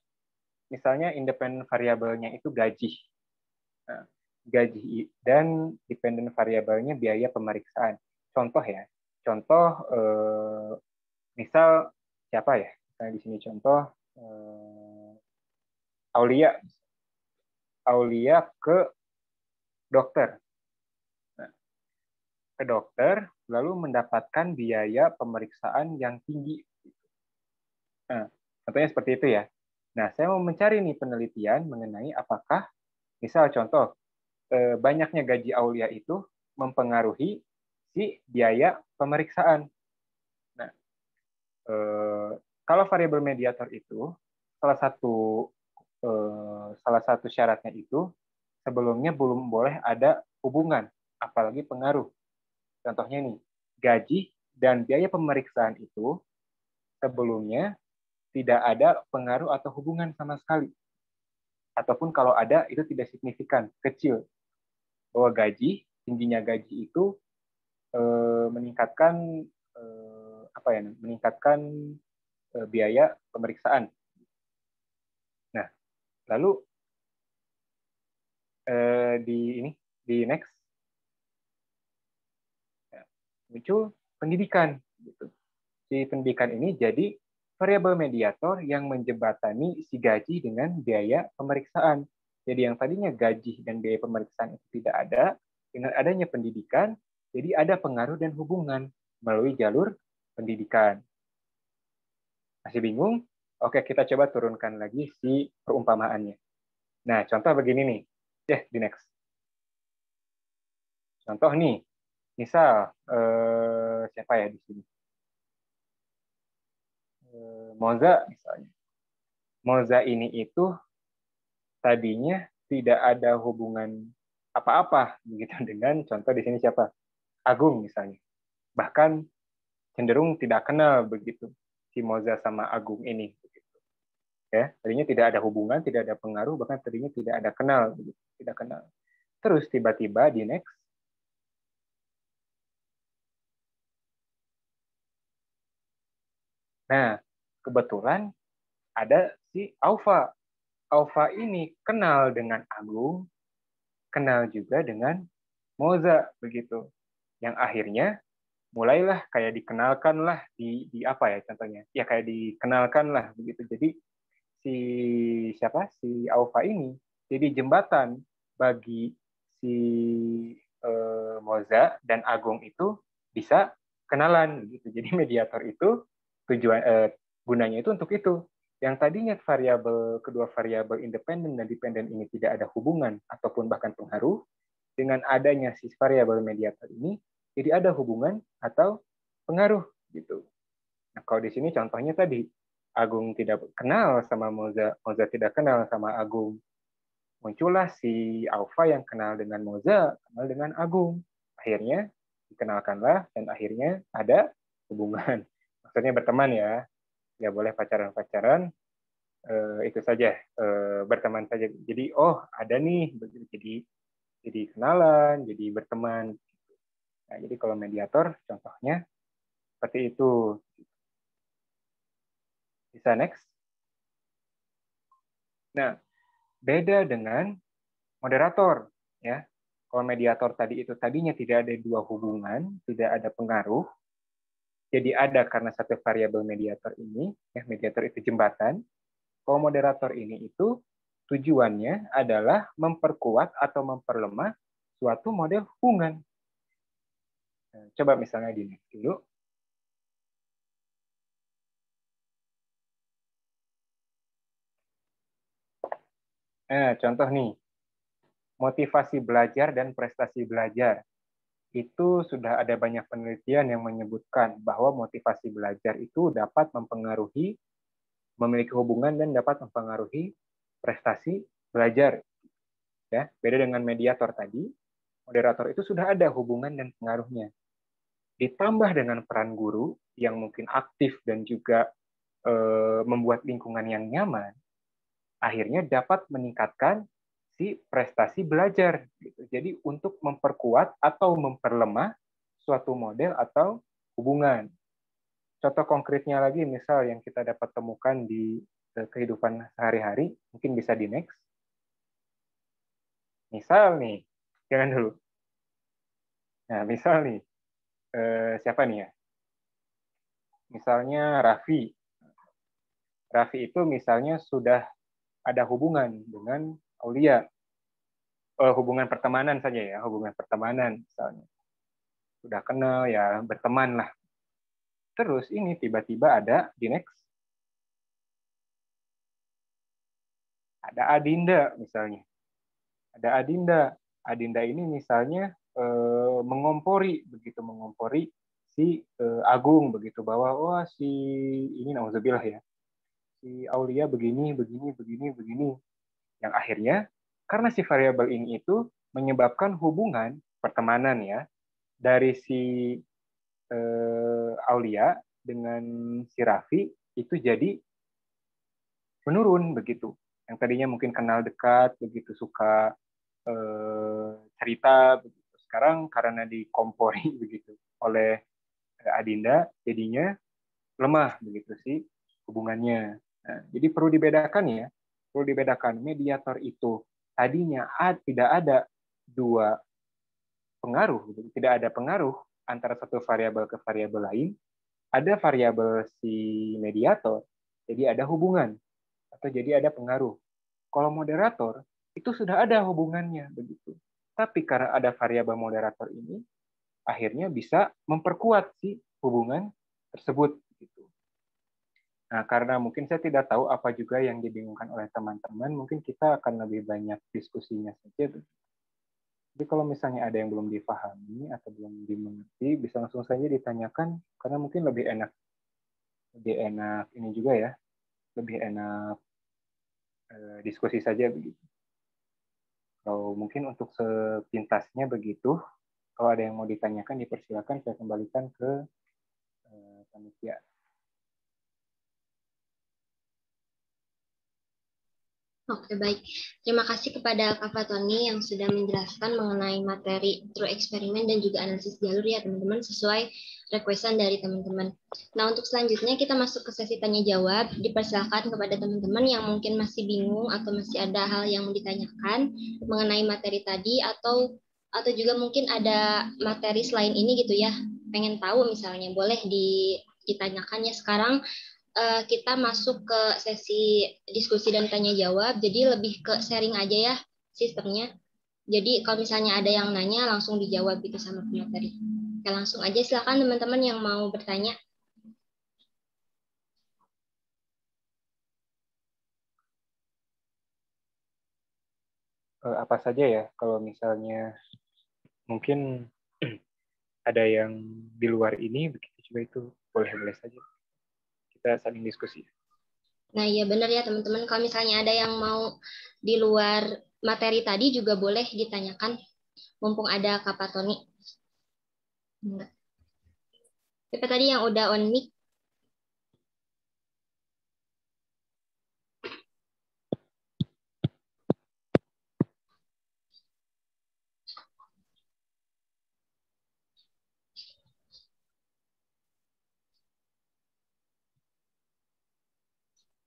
misalnya independent variabelnya itu gaji. Nah, gaji dan dependent variabelnya biaya pemeriksaan. Contoh ya, contoh misal siapa ya? Misalnya di sini contoh Aulia. Aulia ke dokter. Nah, ke dokter lalu mendapatkan biaya pemeriksaan yang tinggi. Nah, contohnya seperti itu ya. Nah, saya mau mencari nih penelitian mengenai apakah, misal contoh, banyaknya gaji Aulia itu mempengaruhi si biaya pemeriksaan. Nah, kalau variabel mediator itu, salah satu syaratnya itu, sebelumnya belum boleh ada hubungan, apalagi pengaruh. Contohnya nih, gaji dan biaya pemeriksaan itu sebelumnya tidak ada pengaruh atau hubungan sama sekali. Ataupun kalau ada, itu tidak signifikan, kecil. Bahwa tingginya gaji itu meningkatkan biaya pemeriksaan. Nah, lalu di next muncul pendidikan. Gitu. Si pendidikan ini jadi variabel mediator yang menjembatani si gaji dengan biaya pemeriksaan. Jadi yang tadinya gaji dan biaya pemeriksaan itu tidak ada, dengan adanya pendidikan, jadi ada pengaruh dan hubungan melalui jalur pendidikan. Masih bingung? Oke, kita coba turunkan lagi si perumpamaannya. Nah, contoh begini nih. Di next. Contoh nih, misal siapa ya di sini? Moza misalnya. Moza ini itu tadinya tidak ada hubungan apa-apa begitu dengan contoh di sini siapa? Agung misalnya. Bahkan cenderung tidak kenal begitu si Moza sama Agung ini begitu. Ya, tadinya tidak ada hubungan, tidak ada pengaruh, bahkan tadinya tidak ada kenal begitu, tidak kenal. Terus tiba-tiba di next nah, kebetulan ada si Aufa. Aufa ini kenal dengan Agung, kenal juga dengan Moza begitu. Yang akhirnya mulailah kayak dikenalkan lah di apa ya contohnya? Ya kayak dikenalkan lah begitu. Jadi si Aufa ini jadi jembatan bagi si Moza dan Agung itu bisa kenalan gitu. Jadi mediator itu gunanya itu untuk itu. Yang tadinya kedua variabel independen dan dependen ini tidak ada hubungan ataupun bahkan pengaruh, dengan adanya si variabel mediator ini jadi ada hubungan atau pengaruh gitu. Nah, kalau di sini contohnya tadi Agung tidak kenal sama Moza, Moza tidak kenal sama Agung. Muncullah si Alpha yang kenal dengan Moza, kenal dengan Agung. Akhirnya dikenalkanlah dan akhirnya ada hubungan. Maksudnya berteman ya. nggak boleh pacaran-pacaran, itu saja, berteman saja. Jadi ada nih, jadi kenalan, jadi berteman. Nah, jadi kalau mediator contohnya seperti itu. Bisa next. Nah, beda dengan moderator, ya. Kalau mediator tadi itu tadinya tidak ada dua hubungan, tidak ada pengaruh, jadi ada karena satu variabel mediator ini, ya, mediator itu jembatan. Kalau moderator ini itu tujuannya adalah memperkuat atau memperlemah suatu model hubungan. Nah, coba misalnya di next dulu. Nah, contoh nih, motivasi belajar dan prestasi belajar. Itu sudah ada banyak penelitian yang menyebutkan bahwa motivasi belajar itu dapat mempengaruhi, memiliki hubungan dan dapat mempengaruhi prestasi belajar. Ya, beda dengan mediator tadi, moderator itu sudah ada hubungan dan pengaruhnya. Ditambah dengan peran guru yang mungkin aktif dan juga membuat lingkungan yang nyaman, akhirnya dapat meningkatkan si prestasi belajar. Gitu. Jadi untuk memperkuat atau memperlemah suatu model atau hubungan. Contoh konkretnya lagi, misal yang kita dapat temukan di kehidupan sehari-hari, mungkin bisa di next. Misal nih, jangan dulu. Nah, misal nih, siapa nih ya? Misalnya Raffi. Raffi itu misalnya sudah ada hubungan dengan Aulia. Hubungan pertemanan saja ya, hubungan pertemanan misalnya. Sudah kenal ya, berteman lah. Terus ini tiba-tiba ada di next. Ada Adinda misalnya. Ada Adinda. Adinda ini misalnya mengompori si Agung begitu bahwa wah si ini nauzubillah ya. Si Aulia begini, begini, begini, begini. Yang akhirnya karena si variabel ini itu menyebabkan hubungan pertemanan ya dari si Aulia dengan si Raffi itu jadi menurun begitu. Yang tadinya mungkin kenal dekat, begitu suka cerita, begitu. Sekarang karena dikompori begitu oleh Adinda, jadinya lemah begitu sih hubungannya. Nah, jadi perlu dibedakan mediator itu tadinya tidak ada dua pengaruh, gitu. Tidak ada pengaruh antara satu variabel ke variabel lain, ada variabel si mediator, jadi ada hubungan atau jadi ada pengaruh. Kalau moderator itu sudah ada hubungannya begitu. Tapi karena ada variabel moderator ini, akhirnya bisa memperkuat si hubungan tersebut. Gitu. Nah, karena mungkin saya tidak tahu apa juga yang dibingungkan oleh teman-teman, mungkin kita akan lebih banyak diskusinya saja. Jadi kalau misalnya ada yang belum dipahami atau belum dimengerti, bisa langsung saja ditanyakan, karena mungkin lebih enak ini juga ya, lebih enak diskusi saja begitu. Kalau mungkin untuk sepintasnya begitu, kalau ada yang mau ditanyakan, dipersilakan saya kembalikan ke panitia. Oke, baik. Terima kasih kepada Kak Fatoni yang sudah menjelaskan mengenai materi true eksperimen dan juga analisis jalur ya teman-teman sesuai requestan dari teman-teman. Nah, untuk selanjutnya kita masuk ke sesi tanya jawab. Dipersilakan kepada teman-teman yang mungkin masih bingung atau masih ada hal yang mau ditanyakan mengenai materi tadi atau juga mungkin ada materi selain ini gitu ya. Pengen tahu misalnya boleh ditanyakannya sekarang. Kita masuk ke sesi diskusi dan tanya jawab. Jadi lebih ke sharing aja ya sistemnya. Jadi kalau misalnya ada yang nanya langsung dijawab gitu sama pemateri. Ya, langsung aja silakan teman-teman yang mau bertanya. Apa saja ya, kalau misalnya mungkin ada yang di luar ini, begitu juga itu boleh-boleh saja. Kita saling diskusi. Nah, iya benar ya teman-teman. Kalau misalnya ada yang mau di luar materi tadi juga boleh ditanyakan. Mumpung ada Kak Patoni. Enggak. Siapa tadi yang udah on mic?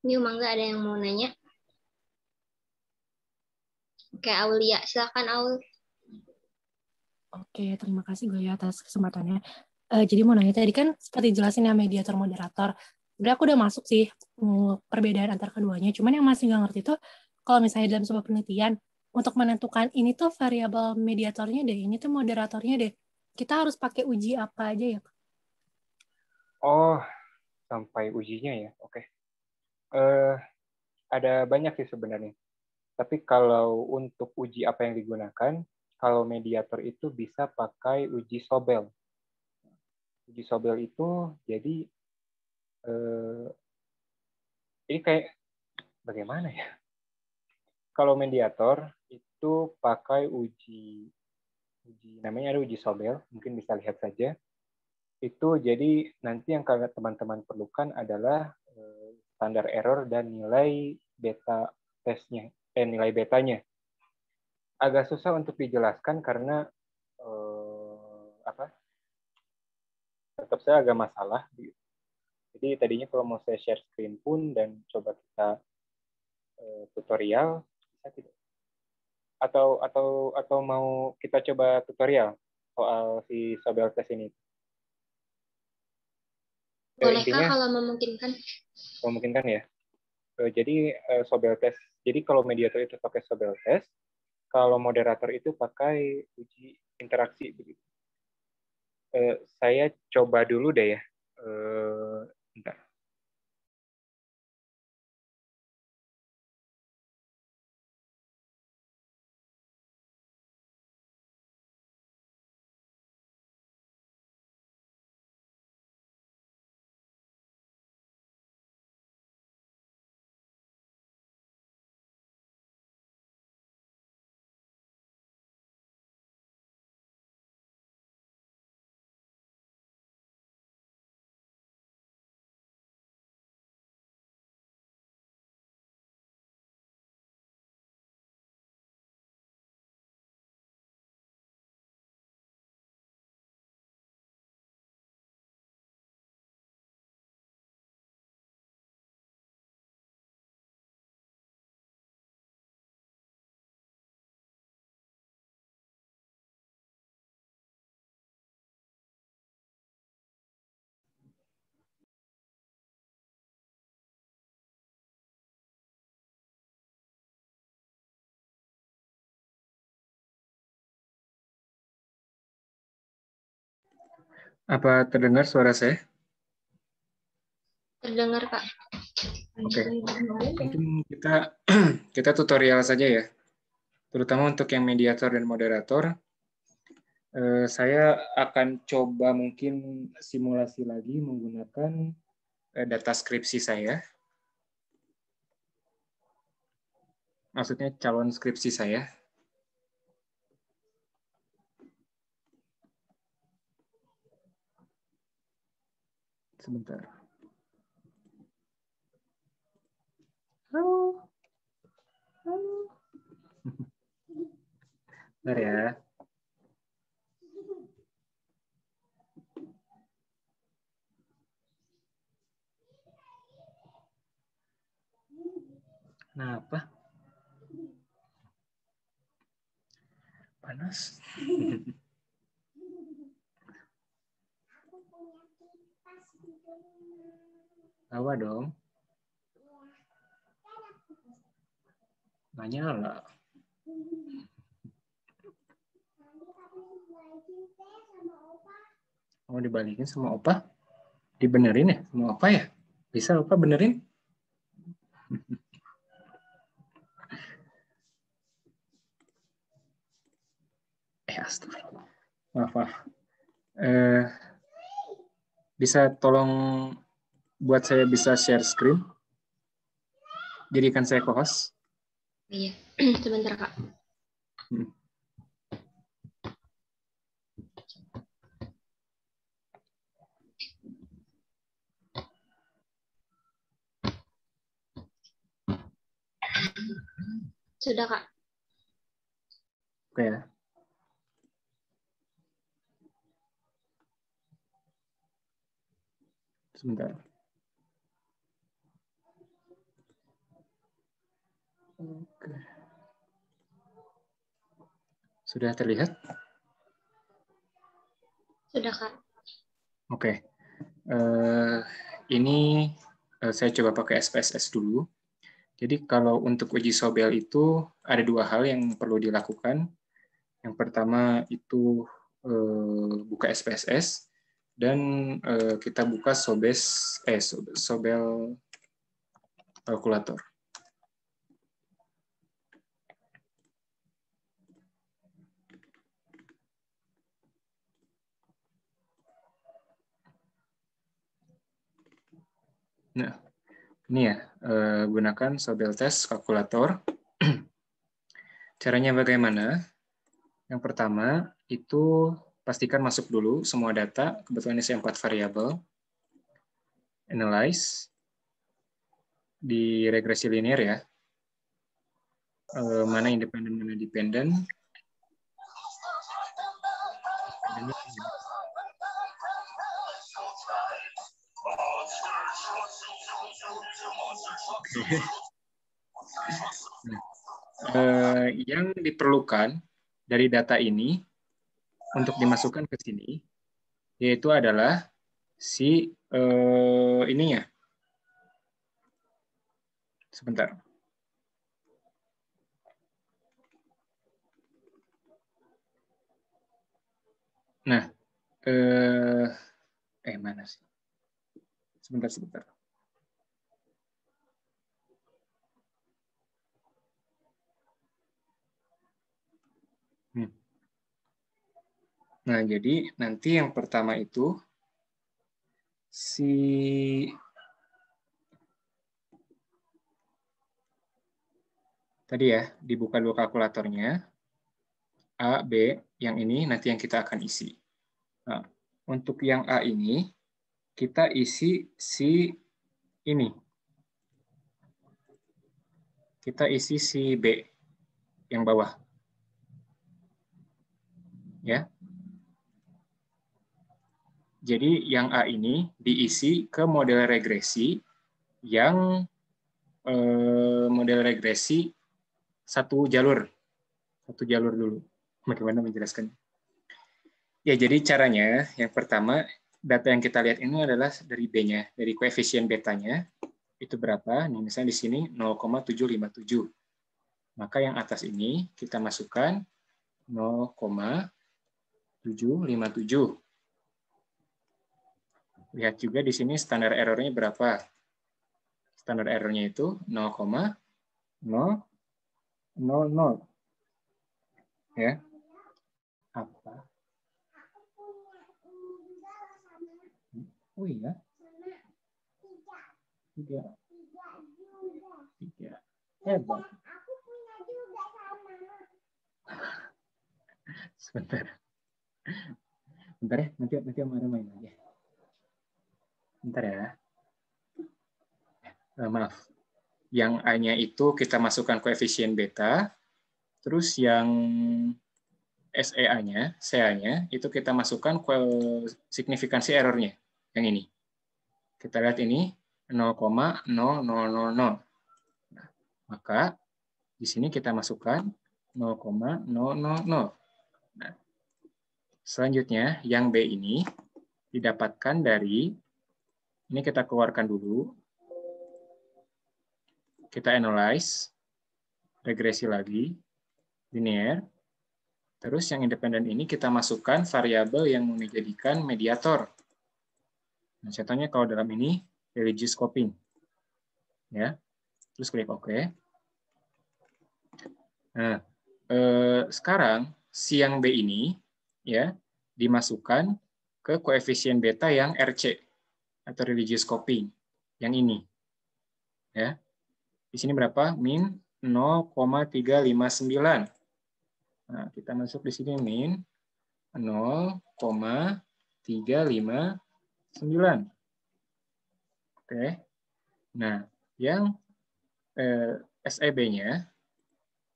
Ini Mangga ada yang mau nanya? Oke, Aulia. Silakan, Aul. Oke, terima kasih gue ya atas kesempatannya. Jadi mau nanya tadi kan seperti jelasin ya mediator moderator. Udah aku udah masuk sih perbedaan antar keduanya. Cuman yang masih nggak ngerti tuh kalau misalnya dalam sebuah penelitian untuk menentukan ini tuh variabel mediatornya deh, ini tuh moderatornya deh. Kita harus pakai uji apa aja ya? Oh, sampai ujinya ya. Oke. Eh, ada banyak sih sebenarnya. Tapi kalau untuk uji apa yang digunakan, kalau mediator itu bisa pakai uji Sobel. Uji Sobel itu jadi eh, ini kayak bagaimana ya? Kalau mediator itu pakai uji namanya ada uji Sobel, mungkin bisa lihat saja. Itu jadi nanti yang kalian teman-teman perlukan adalah standar error dan nilai beta tesnya, nilai betanya. Agak susah untuk dijelaskan karena apa? Tetap saya agak masalah. Jadi tadinya kalau mau saya share screen pun dan coba kita tutorial bisa tidak? Atau mau kita coba tutorial soal si Sobel test ini. Bolehkah Intinya kalau memungkinkan? memungkinkan ya. Jadi Sobel test. Jadi kalau mediator itu pakai Sobel test, kalau moderator itu pakai uji interaksi begitu. Saya coba dulu deh ya. Bentar. Apa terdengar suara saya? Terdengar, Kak. Oke. Mungkin kita tutorial saja ya. Terutama untuk yang mediator dan moderator. Saya akan coba mungkin simulasi lagi menggunakan data skripsi saya. Maksudnya calon skripsi saya. Sebentar. Halo. Halo. Bentar ya. Kenapa? Panas. Tawa dong. Nggak nyala. Mau dibalikin sama opa? Dibenerin ya sama opa ya? Bisa opa benerin? Astagfirullah. Maaf. Bisa tolong buat saya bisa share screen? Jadikan saya co-host. Iya, sebentar, Kak. Sudah, Kak. Oke ya. Sebentar. Oke. Sudah terlihat? Sudah, Kak. Oke. Ini saya coba pakai SPSS dulu. Jadi kalau untuk uji Sobel itu ada dua hal yang perlu dilakukan. Yang pertama itu buka SPSS dan kita buka Sobel kalkulator. Nah, ini ya, gunakan Sobel Test Kalkulator. Caranya bagaimana? Yang pertama, itu pastikan masuk dulu semua data. Kebetulan ini saya 4 variabel. Analyze. Di regresi linear ya. Mana independen, mana dependen. Yang diperlukan dari data ini untuk dimasukkan ke sini, yaitu adalah si ininya. Sebentar. Nah, mana sih? Sebentar. Nah, jadi nanti yang pertama itu tadi ya, dibuka dulu kalkulatornya. A, B, yang ini nanti yang kita akan isi. Nah, untuk yang A ini, kita isi si ini. Kita isi si B, yang bawah. Ya. Jadi yang A ini diisi ke model regresi yang model regresi satu jalur dulu. Bagaimana menjelaskannya? Ya, jadi caranya yang pertama, data yang kita lihat ini adalah dari B-nya, dari koefisien betanya. Itu berapa? Nih, misalnya di sini 0,757. Maka yang atas ini kita masukkan 0,757. Lihat juga di sini standar errornya berapa. Standar errornya itu 0,000. Ya. Apa? Oh iya. 3. Hebat. Sebentar. Bentar ya, nanti ada main lagi. Bentar ya. Maaf. Yang A-nya itu kita masukkan koefisien beta, terus yang SEA-nya, CA-nya, itu kita masukkan signifikansi errornya, yang ini. Kita lihat ini, 0,0000. Nah, maka di sini kita masukkan 0,000. Nah, selanjutnya, yang B ini didapatkan dari, ini kita keluarkan dulu, kita analyze, regresi lagi, linear, terus yang independen ini kita masukkan variabel yang menjadikan mediator. Nah, contohnya kalau dalam ini, religious scoping. Ya, terus klik OK. Nah, sekarang si yang B ini ya dimasukkan ke koefisien beta yang RC atau religious scoping yang ini. Ya. Di sini berapa? Min 0,359. Nah, kita masuk di sini min 0,359. Oke. Nah, yang SEB-nya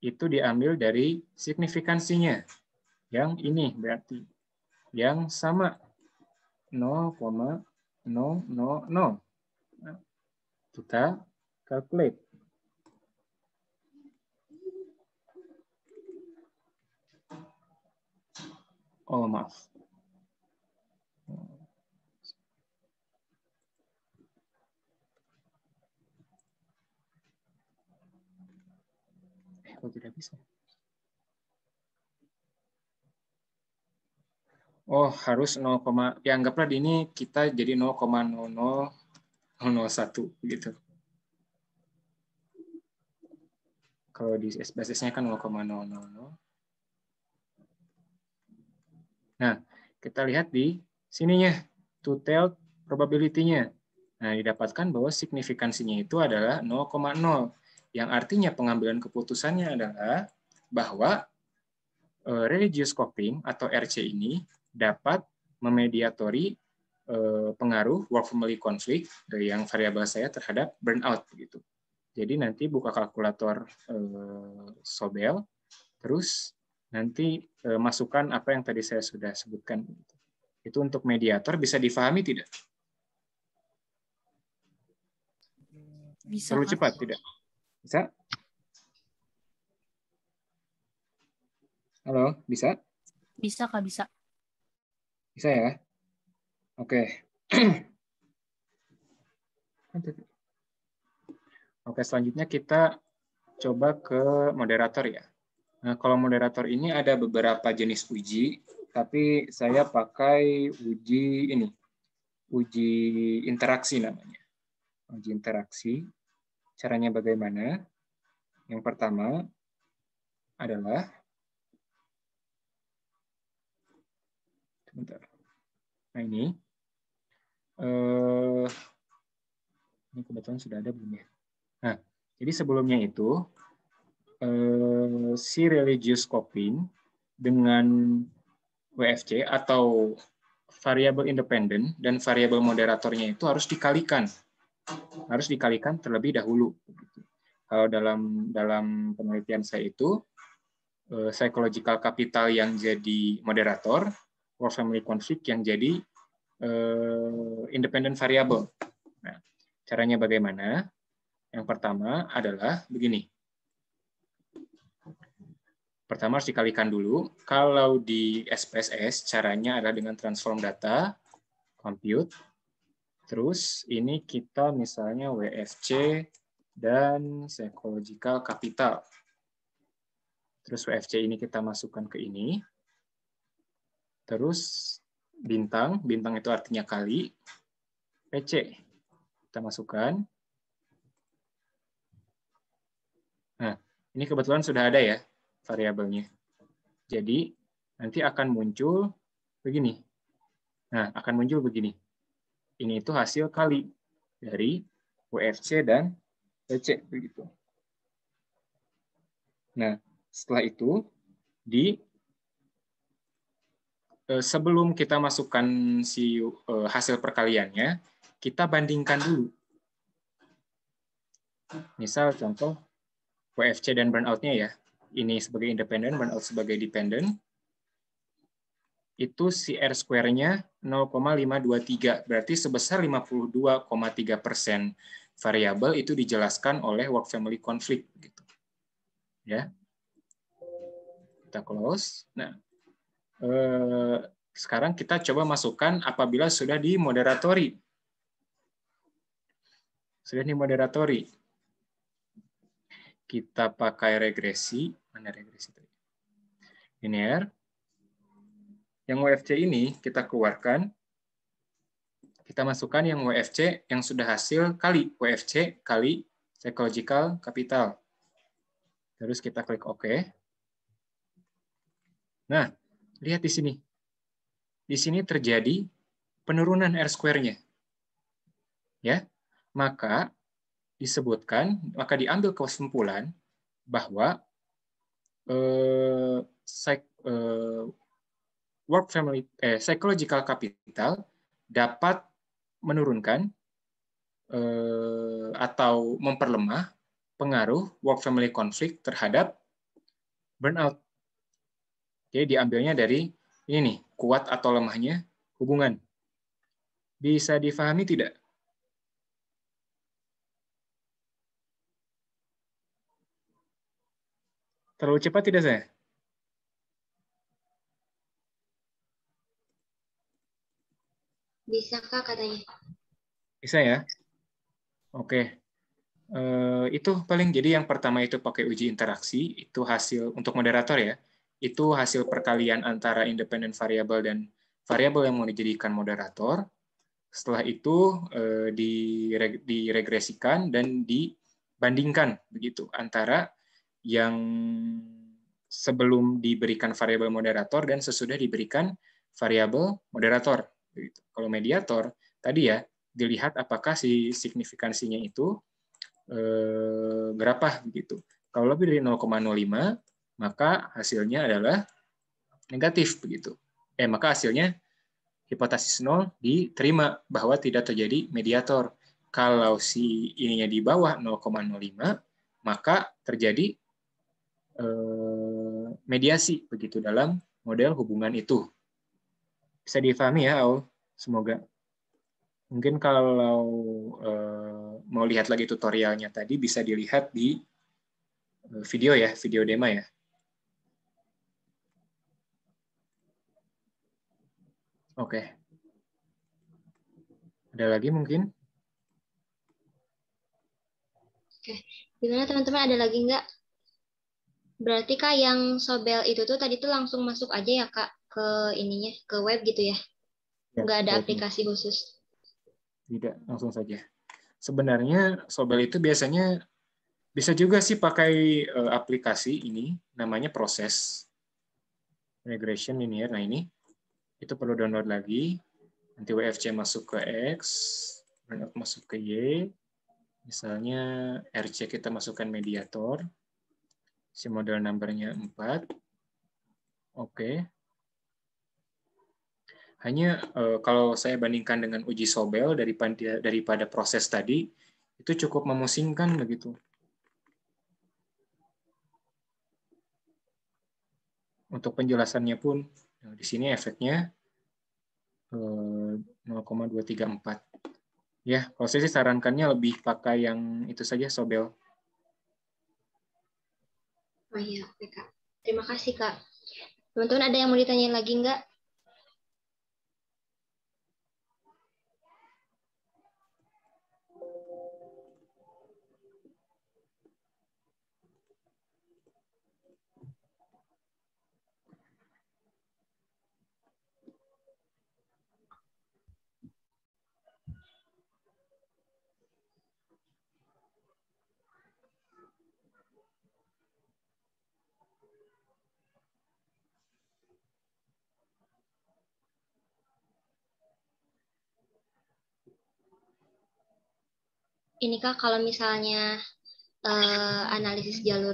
itu diambil dari signifikansinya. Yang ini berarti yang sama 0,000. Nah, kita calculate. Oh, maaf. Kok tidak bisa? Oh, harus 0, ya anggaplah ini kita jadi 0,00001 gitu. Kalau di basisnya kan 0,000. Nah, kita lihat di sininya, two-tailed probability-nya. Nah, didapatkan bahwa signifikansinya itu adalah 0,0, yang artinya pengambilan keputusannya adalah bahwa religious coping atau RC ini dapat memediatori pengaruh work family conflict yang variabel saya terhadap burnout begitu. Jadi nanti buka kalkulator Sobel, terus nanti masukkan apa yang tadi saya sudah sebutkan. Itu untuk mediator, bisa difahami tidak? Bisa, Terlalu Kak. cepat tidak? Bisa? Halo, bisa? Bisa, Kak, bisa. Bisa ya? Oke. Oke, selanjutnya kita coba ke moderator ya. Nah, kalau moderator ini ada beberapa jenis uji, tapi saya pakai uji ini, uji interaksi namanya. Uji interaksi, caranya bagaimana? Yang pertama adalah, sebentar. Nah ini kebetulan sudah ada belum ya? Nah, jadi sebelumnya itu si religious coping dengan WFC atau variabel independen dan variabel moderatornya itu harus dikalikan terlebih dahulu. Kalau dalam penelitian saya itu psychological capital yang jadi moderator, work family conflict yang jadi independent variable. Nah, caranya bagaimana? Yang pertama adalah begini. Pertama harus dikalikan dulu. Kalau di SPSS, caranya adalah dengan transform data, compute. Terus ini kita misalnya WFC dan psychological capital. Terus WFC ini kita masukkan ke ini. Terus bintang itu artinya kali. PC kita masukkan. Nah, ini kebetulan sudah ada ya variabelnya. Jadi nanti akan muncul begini. Nah, akan muncul begini. Ini itu hasil kali dari WFC dan PC begitu. Nah, setelah itu sebelum kita masukkan si hasil perkaliannya, kita bandingkan dulu. Misal contoh WFC dan burnout-nya ya. Ini sebagai independen, burnout sebagai dependent. Itu si R-square-nya 0,523. Berarti sebesar 52,3% variabel itu dijelaskan oleh work family conflict. Gitu. Ya. Kita close. Nah, sekarang kita coba masukkan apabila sudah dimoderatori. Sudah dimoderatori. Kita pakai regresi. Mana regresi tadi? Linear. Yang WFC ini kita keluarkan. Kita masukkan yang WFC yang sudah hasil kali WFC kali psychological capital. Terus kita klik OK. Nah, lihat di sini. Di sini terjadi penurunan R-square-nya. Ya. Maka diambil kesimpulan bahwa psychological capital dapat menurunkan atau memperlemah pengaruh work family conflict terhadap burnout. Jadi diambilnya dari ini nih, kuat atau lemahnya hubungan. Bisa difahami tidak? Terlalu cepat tidak saya? Bisa Kak katanya. Bisa ya? Oke. Itu paling jadi yang pertama itu pakai uji interaksi, itu hasil untuk moderator ya. Itu hasil perkalian antara independen variabel dan variabel yang mau dijadikan moderator. Setelah itu diregresikan dan dibandingkan begitu antara yang sebelum diberikan variabel moderator dan sesudah diberikan variabel moderator. Begitu. Kalau mediator tadi ya dilihat apakah si signifikansinya itu berapa begitu. Kalau lebih dari 0,05 maka hasilnya adalah negatif begitu. Maka hasilnya hipotesis 0 diterima bahwa tidak terjadi mediator. Kalau si ininya di bawah 0,05 maka terjadi mediasi begitu dalam model hubungan itu. Bisa difahami ya, Aul? Semoga. Mungkin kalau mau lihat lagi tutorialnya tadi bisa dilihat di video ya, video demo ya. Oke. Ada lagi mungkin? Oke. Gimana teman-teman, ada lagi nggak? Berarti Kak yang Sobel itu tuh tadi tuh langsung masuk aja ya Kak ke ininya, ke web gitu ya? Ya, Nggak ada webnya. aplikasi khusus? Tidak, langsung saja. Sebenarnya Sobel itu biasanya bisa juga sih pakai aplikasi ini, namanya Proses Regression Linear. Nah ini, itu perlu download lagi. Nanti WFC masuk ke X, Runout masuk ke Y. Misalnya RC kita masukkan mediator. Si model number-nya 4. Oke. Hanya kalau saya bandingkan dengan uji Sobel daripada proses tadi, itu cukup memusingkan begitu. Untuk penjelasannya pun, di sini efeknya 0,234. Ya, kalau saya sih sarankannya lebih pakai yang itu saja, Sobel. Oh iya, oke Kak. Terima kasih Kak. Teman-teman ada yang mau ditanyain lagi nggak? Ini Kak, kalau misalnya analisis jalur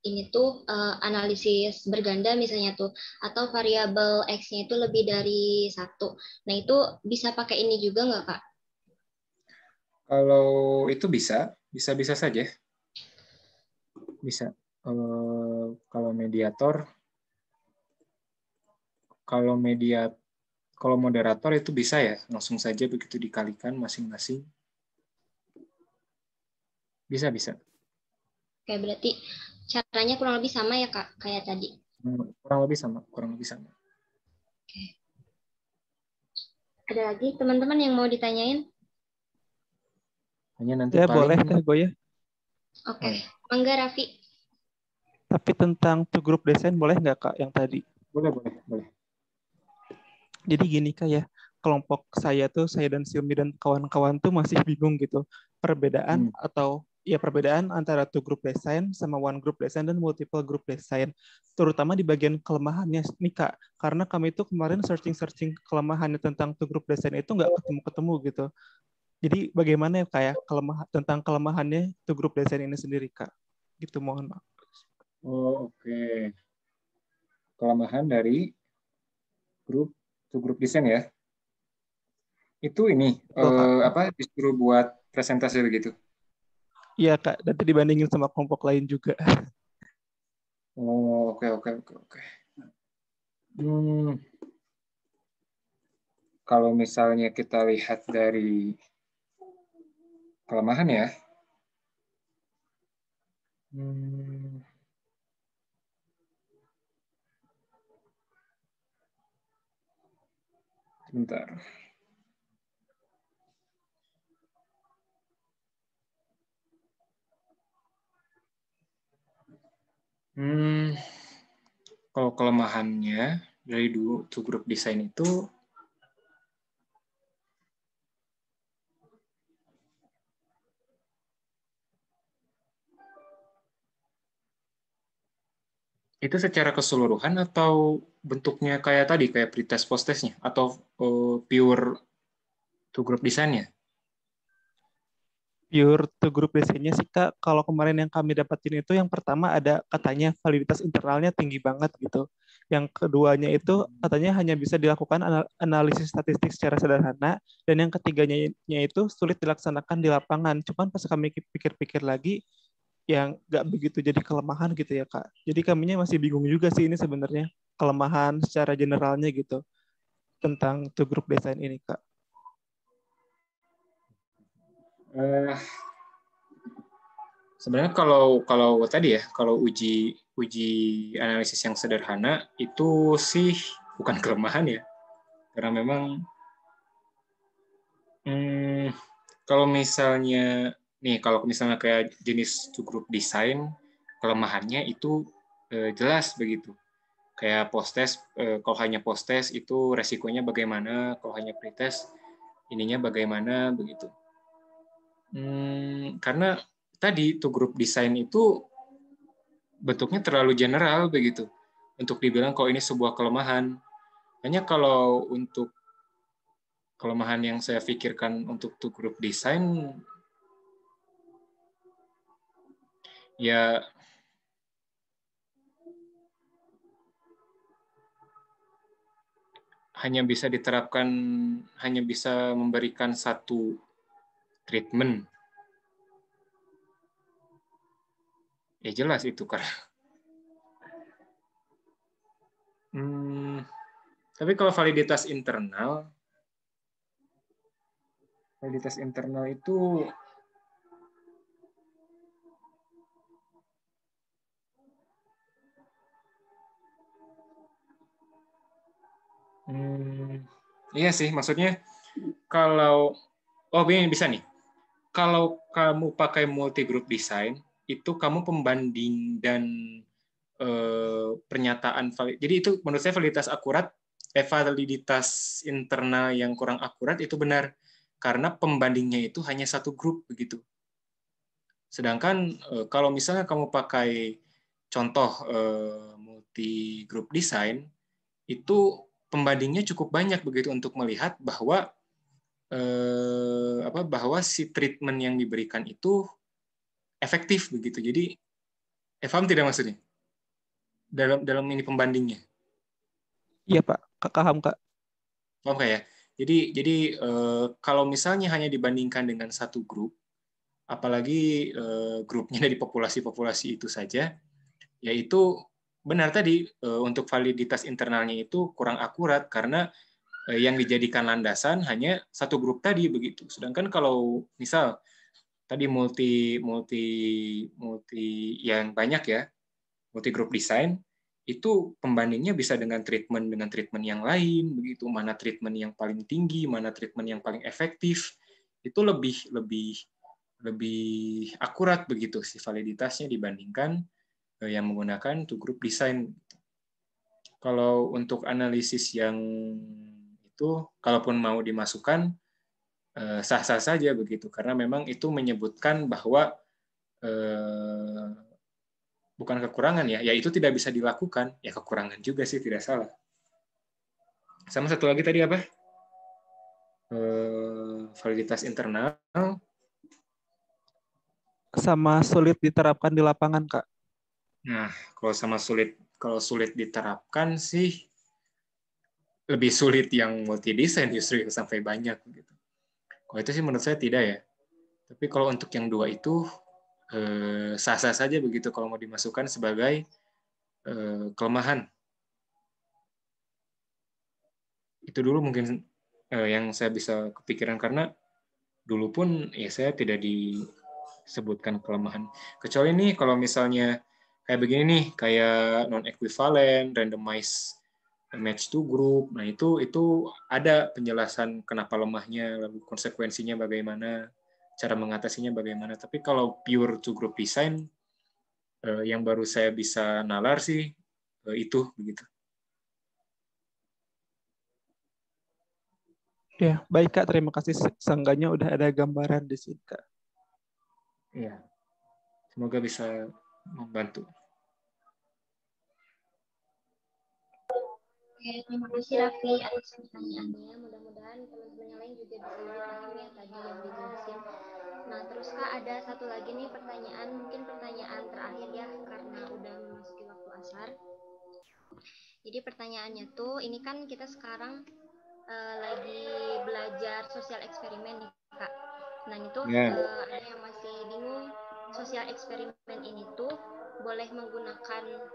ini tuh analisis berganda misalnya tuh, atau variabel X-nya itu lebih dari satu. Nah itu bisa pakai ini juga nggak Kak? Kalau itu bisa saja. Bisa. Kalau mediator, kalau moderator itu bisa ya, langsung saja begitu dikalikan masing-masing. Bisa. Kayak berarti caranya kurang lebih sama ya Kak, kayak tadi. Kurang lebih sama. Oke. Ada lagi teman-teman yang mau ditanyain? Hanya nanti Ya paling boleh Kak Goya. Oke, Oh, ya. Mangga Raffi. Tapi tentang two group design boleh nggak Kak yang tadi? Boleh. Jadi gini Kak ya, kelompok saya tuh, saya dan Silmi dan kawan-kawan tuh masih bingung gitu. Perbedaan perbedaan antara two group design sama one group design dan multiple group design. Terutama di bagian kelemahannya nih Kak. Karena kami itu kemarin searching kelemahannya tentang two group design itu nggak ketemu-ketemu gitu. Jadi bagaimana ya Kak ya, tentang kelemahannya two group design ini sendiri Kak? Gitu mohon maaf. Oh, oke. Kelemahan dari grup desain ya. Itu ini Betul, Kak. disuruh buat presentasi begitu. Iya Kak, dan dibandingin sama kelompok lain juga. Oh, oke. Kalau misalnya kita lihat dari kelemahan ya. Sebentar. Kalau kelemahannya dari dulu two group design itu secara keseluruhan atau bentuknya kayak tadi, kayak pretest post-testnya, atau pure two group design-nya? Pure to group desainnya sih Kak, kalau kemarin yang kami dapatin itu yang pertama ada katanya validitas internalnya tinggi banget gitu. Yang keduanya itu katanya hanya bisa dilakukan analisis statistik secara sederhana, dan yang ketiganya itu sulit dilaksanakan di lapangan. Cuman pas kami pikir-pikir lagi, yang nggak begitu jadi kelemahan gitu ya Kak. Jadi kaminya masih bingung juga sih ini sebenarnya kelemahan secara generalnya gitu tentang two group design ini Kak. Sebenarnya kalau tadi ya, kalau uji analisis yang sederhana itu sih bukan kelemahan ya, karena memang kalau misalnya kayak jenis two group design, kelemahannya itu jelas begitu. Kayak post-test, kalau hanya post-test itu resikonya bagaimana, kalau hanya pretest ininya bagaimana begitu. Karena tadi two group design itu bentuknya terlalu general begitu untuk dibilang kalau ini sebuah kelemahan. Hanya kalau untuk kelemahan yang saya pikirkan untuk two group design ya hanya bisa memberikan satu treatment. Ya jelas itu karena tapi kalau validitas internal itu iya sih, maksudnya kalau ini bisa nih. Kalau kamu pakai multi group design, itu kamu pembanding dan pernyataan valid. Jadi itu menurut saya validitas internal yang kurang akurat itu benar karena pembandingnya itu hanya satu grup begitu. Sedangkan kalau misalnya kamu pakai contoh multi group design, itu pembandingnya cukup banyak begitu untuk melihat bahwa si treatment yang diberikan itu efektif begitu. Jadi paham tidak maksudnya? Dalam ini pembandingnya. Iya Pak, paham Kak. Paham nggak ya? Jadi kalau misalnya hanya dibandingkan dengan satu grup, apalagi grupnya dari populasi-populasi itu saja, yaitu benar tadi untuk validitas internalnya itu kurang akurat karena yang dijadikan landasan hanya satu grup tadi begitu. Sedangkan kalau misal tadi multi yang banyak ya, multi group design, itu pembandingnya bisa dengan treatment yang lain begitu, mana treatment yang paling tinggi, mana treatment yang paling efektif, itu lebih akurat begitu si validitasnya dibandingkan yang menggunakan two group design. Kalau untuk analisis yang itu kalaupun mau dimasukkan sah-sah saja begitu karena memang itu menyebutkan bahwa bukan kekurangan ya itu tidak bisa dilakukan, ya kekurangan juga sih, tidak salah. Sama satu lagi tadi apa? Validitas internal. Sama sulit diterapkan di lapangan, Kak. Nah, kalau sulit diterapkan sih lebih sulit yang multi design justru sampai banyak gitu. Kalau itu sih menurut saya tidak ya. Tapi kalau untuk yang dua itu sah-sah saja begitu kalau mau dimasukkan sebagai kelemahan. Itu dulu mungkin yang saya bisa kepikiran karena dulu pun ya saya tidak disebutkan kelemahan. Kecuali nih kalau misalnya kayak begini nih, kayak non equivalent, randomized match to group. Nah, itu ada penjelasan kenapa lemahnya, lalu konsekuensinya bagaimana, cara mengatasinya bagaimana. Tapi kalau pure to group design Yang baru saya bisa nalar sih itu begitu. Ya, baik Kak, terima kasih. Seenggaknya udah ada gambaran di sini Kak. Ya, semoga bisa membantu. Oke, terima kasih Raffi atas pertanyaannya. Mudah-mudahan teman-teman yang lain juga bisa lebih paham ya tadi yang dijelasin. Nah, terus Kak ada satu lagi nih pertanyaan, mungkin pertanyaan terakhir ya karena udah memasuki waktu asar. Jadi pertanyaannya tuh, ini kan kita sekarang lagi belajar sosial eksperimen nih Kak. Nah itu ada yang masih bingung sosial eksperimen ini tuh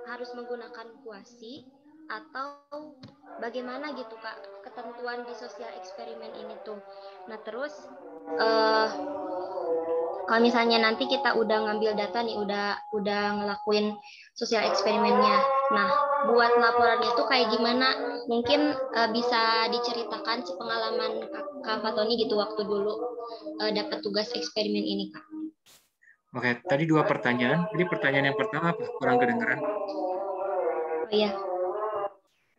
harus menggunakan kuasi atau bagaimana gitu Kak ketentuan di sosial eksperimen ini tuh. Nah terus kalau misalnya nanti kita udah ngambil data nih, udah ngelakuin sosial eksperimennya. Nah, buat laporannya tuh kayak gimana? Mungkin bisa diceritakan pengalaman Kak Fatoni gitu waktu dulu dapat tugas eksperimen ini, Kak. Oke, tadi 2 pertanyaan. Jadi pertanyaan yang pertama apa? Kurang kedengeran. Oh iya.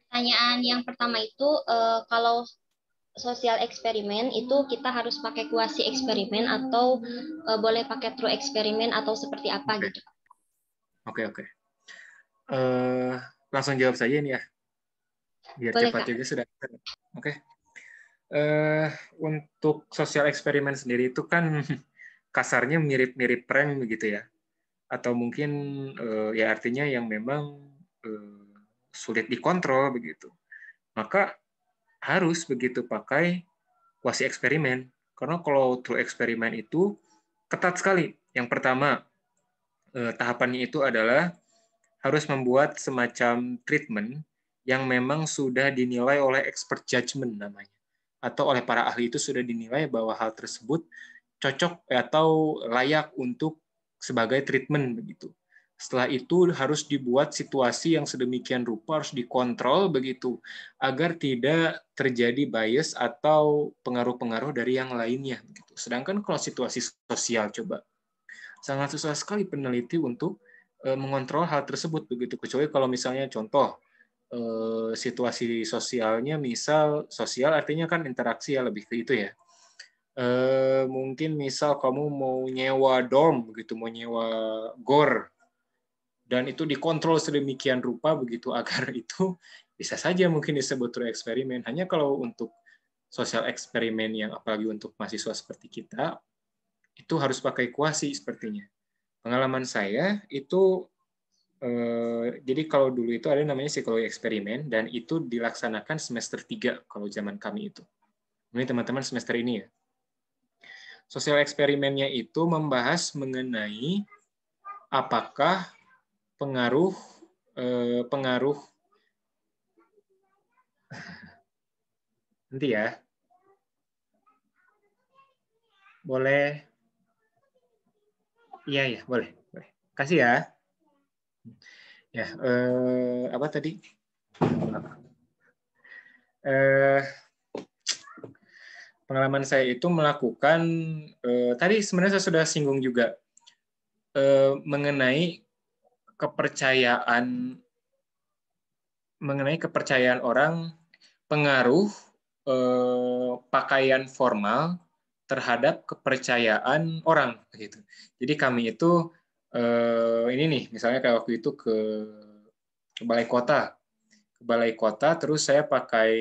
Pertanyaan yang pertama itu kalau sosial eksperimen itu kita harus pakai kuasi eksperimen atau boleh pakai true eksperimen atau seperti apa gitu. Oke. Langsung jawab saja nih ya. Biar Boleh, cepat Kak. juga sudah. Oke. Untuk sosial eksperimen sendiri itu kan kasarnya mirip-mirip prank begitu ya. Atau mungkin ya artinya yang memang sulit dikontrol begitu. Maka harus begitu pakai kuasi eksperimen. Karena kalau true eksperimen itu ketat sekali. Yang pertama, tahapannya itu adalah harus membuat semacam treatment yang memang sudah dinilai oleh expert judgment namanya. Atau oleh para ahli itu sudah dinilai bahwa hal tersebut cocok atau layak untuk sebagai treatment begitu. Setelah itu harus dibuat situasi yang sedemikian rupa, harus dikontrol begitu, agar tidak terjadi bias atau pengaruh-pengaruh dari yang lainnya. Begitu. Sedangkan kalau situasi sosial, coba, sangat susah sekali peneliti untuk mengontrol hal tersebut. Begitu. Kecuali kalau misalnya contoh, situasi sosialnya, misal sosial artinya kan interaksi ya, lebih ke itu ya. Mungkin misal kamu mau nyewa dorm, begitu, mau nyewa gor, dan itu dikontrol sedemikian rupa begitu agar itu bisa saja mungkin disebut true eksperimen. Hanya kalau untuk sosial eksperimen yang apalagi untuk mahasiswa seperti kita, itu harus pakai kuasi sepertinya. Pengalaman saya itu, jadi kalau dulu itu ada namanya psikologi eksperimen, dan itu dilaksanakan semester 3 kalau zaman kami itu. Ini teman-teman semester ini ya. Sosial eksperimennya itu membahas mengenai apakah pengaruh nanti ya, boleh, iya boleh, kasih ya. Ya, apa tadi? Pengalaman saya itu melakukan tadi sebenarnya saya sudah singgung juga mengenai kepercayaan orang, pengaruh pakaian formal terhadap kepercayaan orang gitu. Jadi kami itu ini nih, misalnya kayak waktu itu ke balai kota, terus saya pakai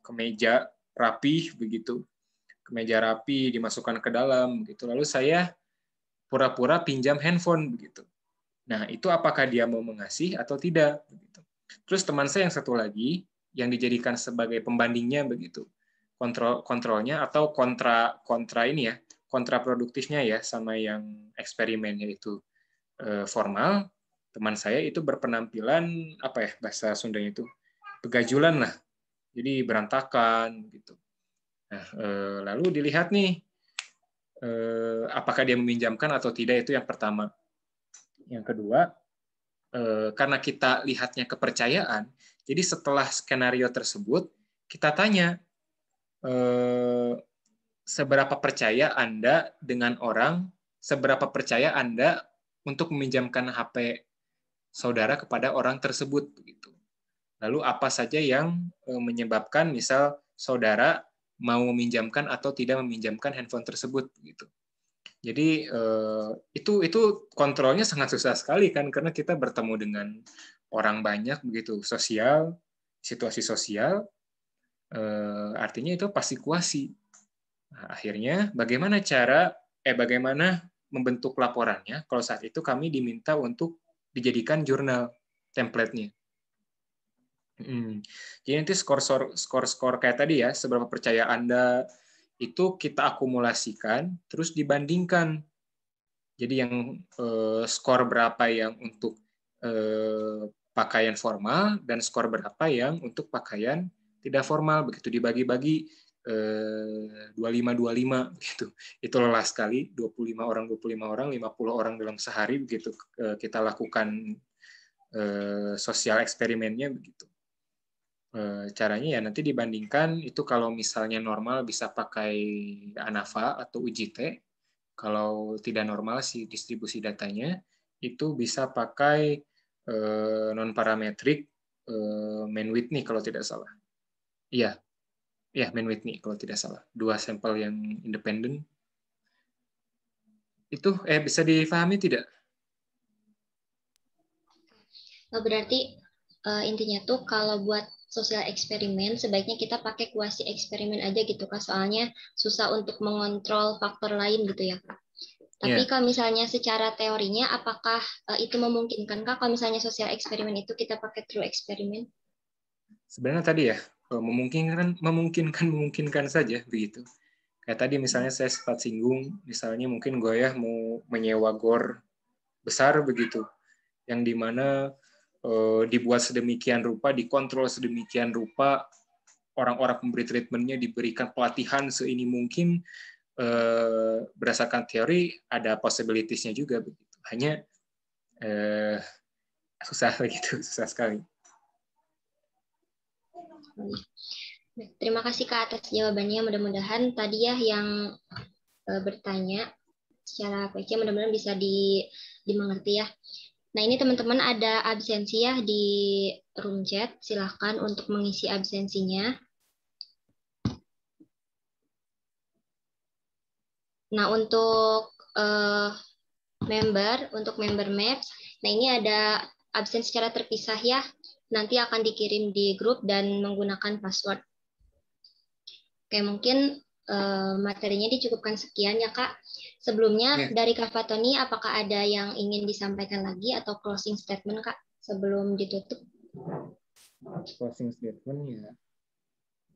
kemeja rapih begitu, kemeja rapi dimasukkan ke dalam gitu, lalu saya pura-pura pinjam handphone begitu. Nah itu apakah dia mau mengasih atau tidak begitu. Terus teman saya yang satu lagi yang dijadikan sebagai pembandingnya begitu, kontrolnya atau kontra ini ya, kontraproduktifnya ya sama yang eksperimennya itu formal. Teman saya itu berpenampilan apa ya bahasa Sundanya itu, begajulan lah, jadi berantakan gitu. Nah, lalu dilihat nih apakah dia meminjamkan atau tidak, itu yang pertama. Yang kedua, karena kita lihatnya kepercayaan, jadi setelah skenario tersebut kita tanya seberapa percaya Anda dengan orang, seberapa percaya Anda untuk meminjamkan HP saudara kepada orang tersebut gitu. Lalu apa saja yang menyebabkan misal saudara mau meminjamkan atau tidak meminjamkan handphone tersebut gitu. Jadi itu kontrolnya sangat susah sekali kan, karena kita bertemu dengan orang banyak begitu, sosial, situasi sosial, artinya itu pasti kuasi. Nah, akhirnya bagaimana membentuk laporannya? Kalau saat itu kami diminta untuk dijadikan jurnal template-nya. Jadi nanti skor kayak tadi ya, seberapa percaya Anda itu kita akumulasikan, terus dibandingkan. Jadi yang skor berapa yang untuk pakaian formal dan skor berapa yang untuk pakaian tidak formal, begitu dibagi-bagi 25-25 gitu. Itu lelah sekali, 25 orang, 50 orang dalam sehari begitu kita lakukan sosial eksperimennya begitu. Caranya ya nanti dibandingkan itu, kalau misalnya normal bisa pakai ANAVA atau UJT, kalau tidak normal si distribusi datanya itu bisa pakai non-parametric Mann-Whitney kalau tidak salah. Iya, Mann-Whitney kalau tidak salah. 2 sampel yang independen. Itu bisa difahami tidak? Berarti intinya tuh kalau buat sosial eksperimen sebaiknya kita pakai kuasi eksperimen aja gitu Kak, soalnya susah untuk mengontrol faktor lain gitu ya Kak. Tapi kalau misalnya secara teorinya apakah itu memungkinkan Kak kalau misalnya sosial eksperimen itu kita pakai true eksperimen? Sebenarnya tadi ya memungkinkan saja begitu. Kayak tadi misalnya saya sempat singgung, misalnya mungkin Goyah mau menyewa gor besar begitu, yang dimana dibuat sedemikian rupa, dikontrol sedemikian rupa, orang-orang pemberi treatmentnya diberikan pelatihan seini mungkin, berdasarkan teori ada possibilities-nya juga begitu. Hanya susah begitu, susah sekali. Terima kasih Kak atas jawabannya. Mudah-mudahan tadi ya yang bertanya secara PC mudah-mudahan bisa dimengerti ya. Nah, ini teman-teman ada absensi ya di room chat. Silahkan untuk mengisi absensinya. Nah, untuk member Maps, nah ini ada absen secara terpisah ya. Nanti akan dikirim di grup dan menggunakan password. Oke, mungkin materinya dicukupkan sekian ya Kak. Sebelumnya dari Kak Fatoni, apakah ada yang ingin disampaikan lagi atau closing statement Kak sebelum ditutup? Closing statement ya,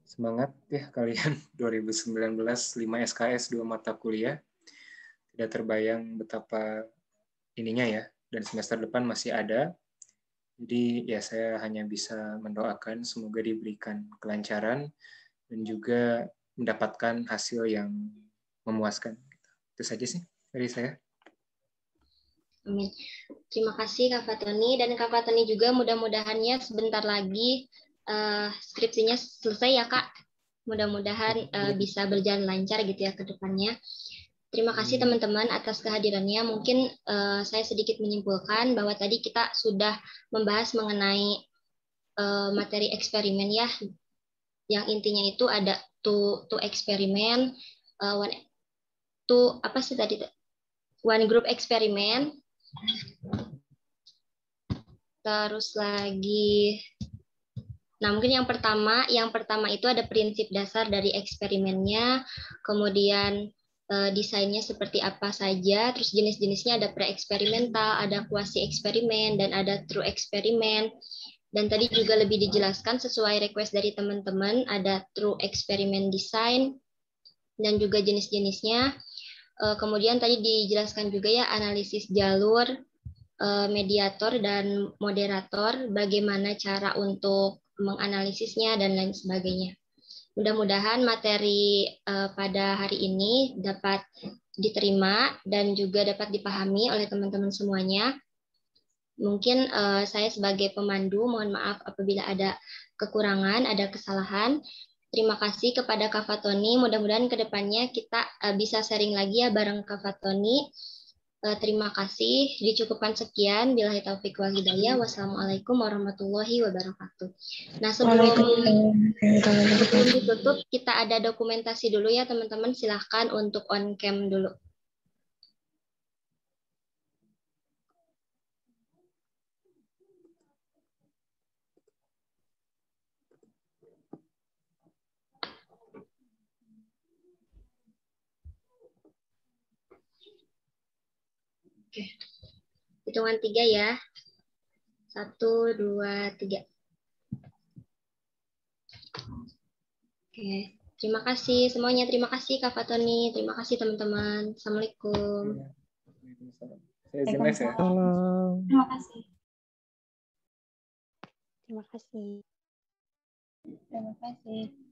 semangat ya kalian 2019 5 SKS 2 mata kuliah. Tidak terbayang betapa ininya ya, dan semester depan masih ada. Jadi ya saya hanya bisa mendoakan semoga diberikan kelancaran dan juga mendapatkan hasil yang memuaskan. Itu saja sih dari saya. Amin. Terima kasih Kak Fatoni, dan Kak Fatoni juga mudah-mudahannya sebentar lagi skripsinya selesai ya Kak. Mudah-mudahan bisa berjalan lancar gitu ya ke depannya. Terima kasih teman-teman atas kehadirannya. Mungkin saya sedikit menyimpulkan bahwa tadi kita sudah membahas mengenai materi eksperimen ya. Yang intinya itu ada two eksperimen, one group eksperimen. Terus lagi, nah mungkin yang pertama itu ada prinsip dasar dari eksperimennya, kemudian desainnya seperti apa saja, terus jenis-jenisnya ada pre-eksperimental, ada kuasi eksperimen, dan ada true eksperimen. Dan tadi juga lebih dijelaskan sesuai request dari teman-teman, ada true eksperimen design, dan juga jenis-jenisnya. Kemudian tadi dijelaskan juga ya analisis jalur, mediator dan moderator, bagaimana cara untuk menganalisisnya dan lain sebagainya. Mudah-mudahan materi pada hari ini dapat diterima dan juga dapat dipahami oleh teman-teman semuanya. Mungkin saya sebagai pemandu mohon maaf apabila ada kekurangan, ada kesalahan. Terima kasih kepada Kak Fatoni. Mudah-mudahan ke depannya kita bisa sharing lagi ya bareng Kak Fatoni. Terima kasih. Dicukupkan sekian. Billahi taufiq wal hidayah. Wassalamualaikum warahmatullahi wabarakatuh. Nah, sebelum ditutup, kita ada dokumentasi dulu ya, teman-teman. Silahkan untuk on cam dulu. Oke. Hitungan 3 ya. 1, 2, 3. Oke. Terima kasih semuanya. Terima kasih Kak Fatoni. Terima kasih teman-teman. Assalamualaikum. Saya izin live ya. Terima kasih. Terima kasih. Terima kasih.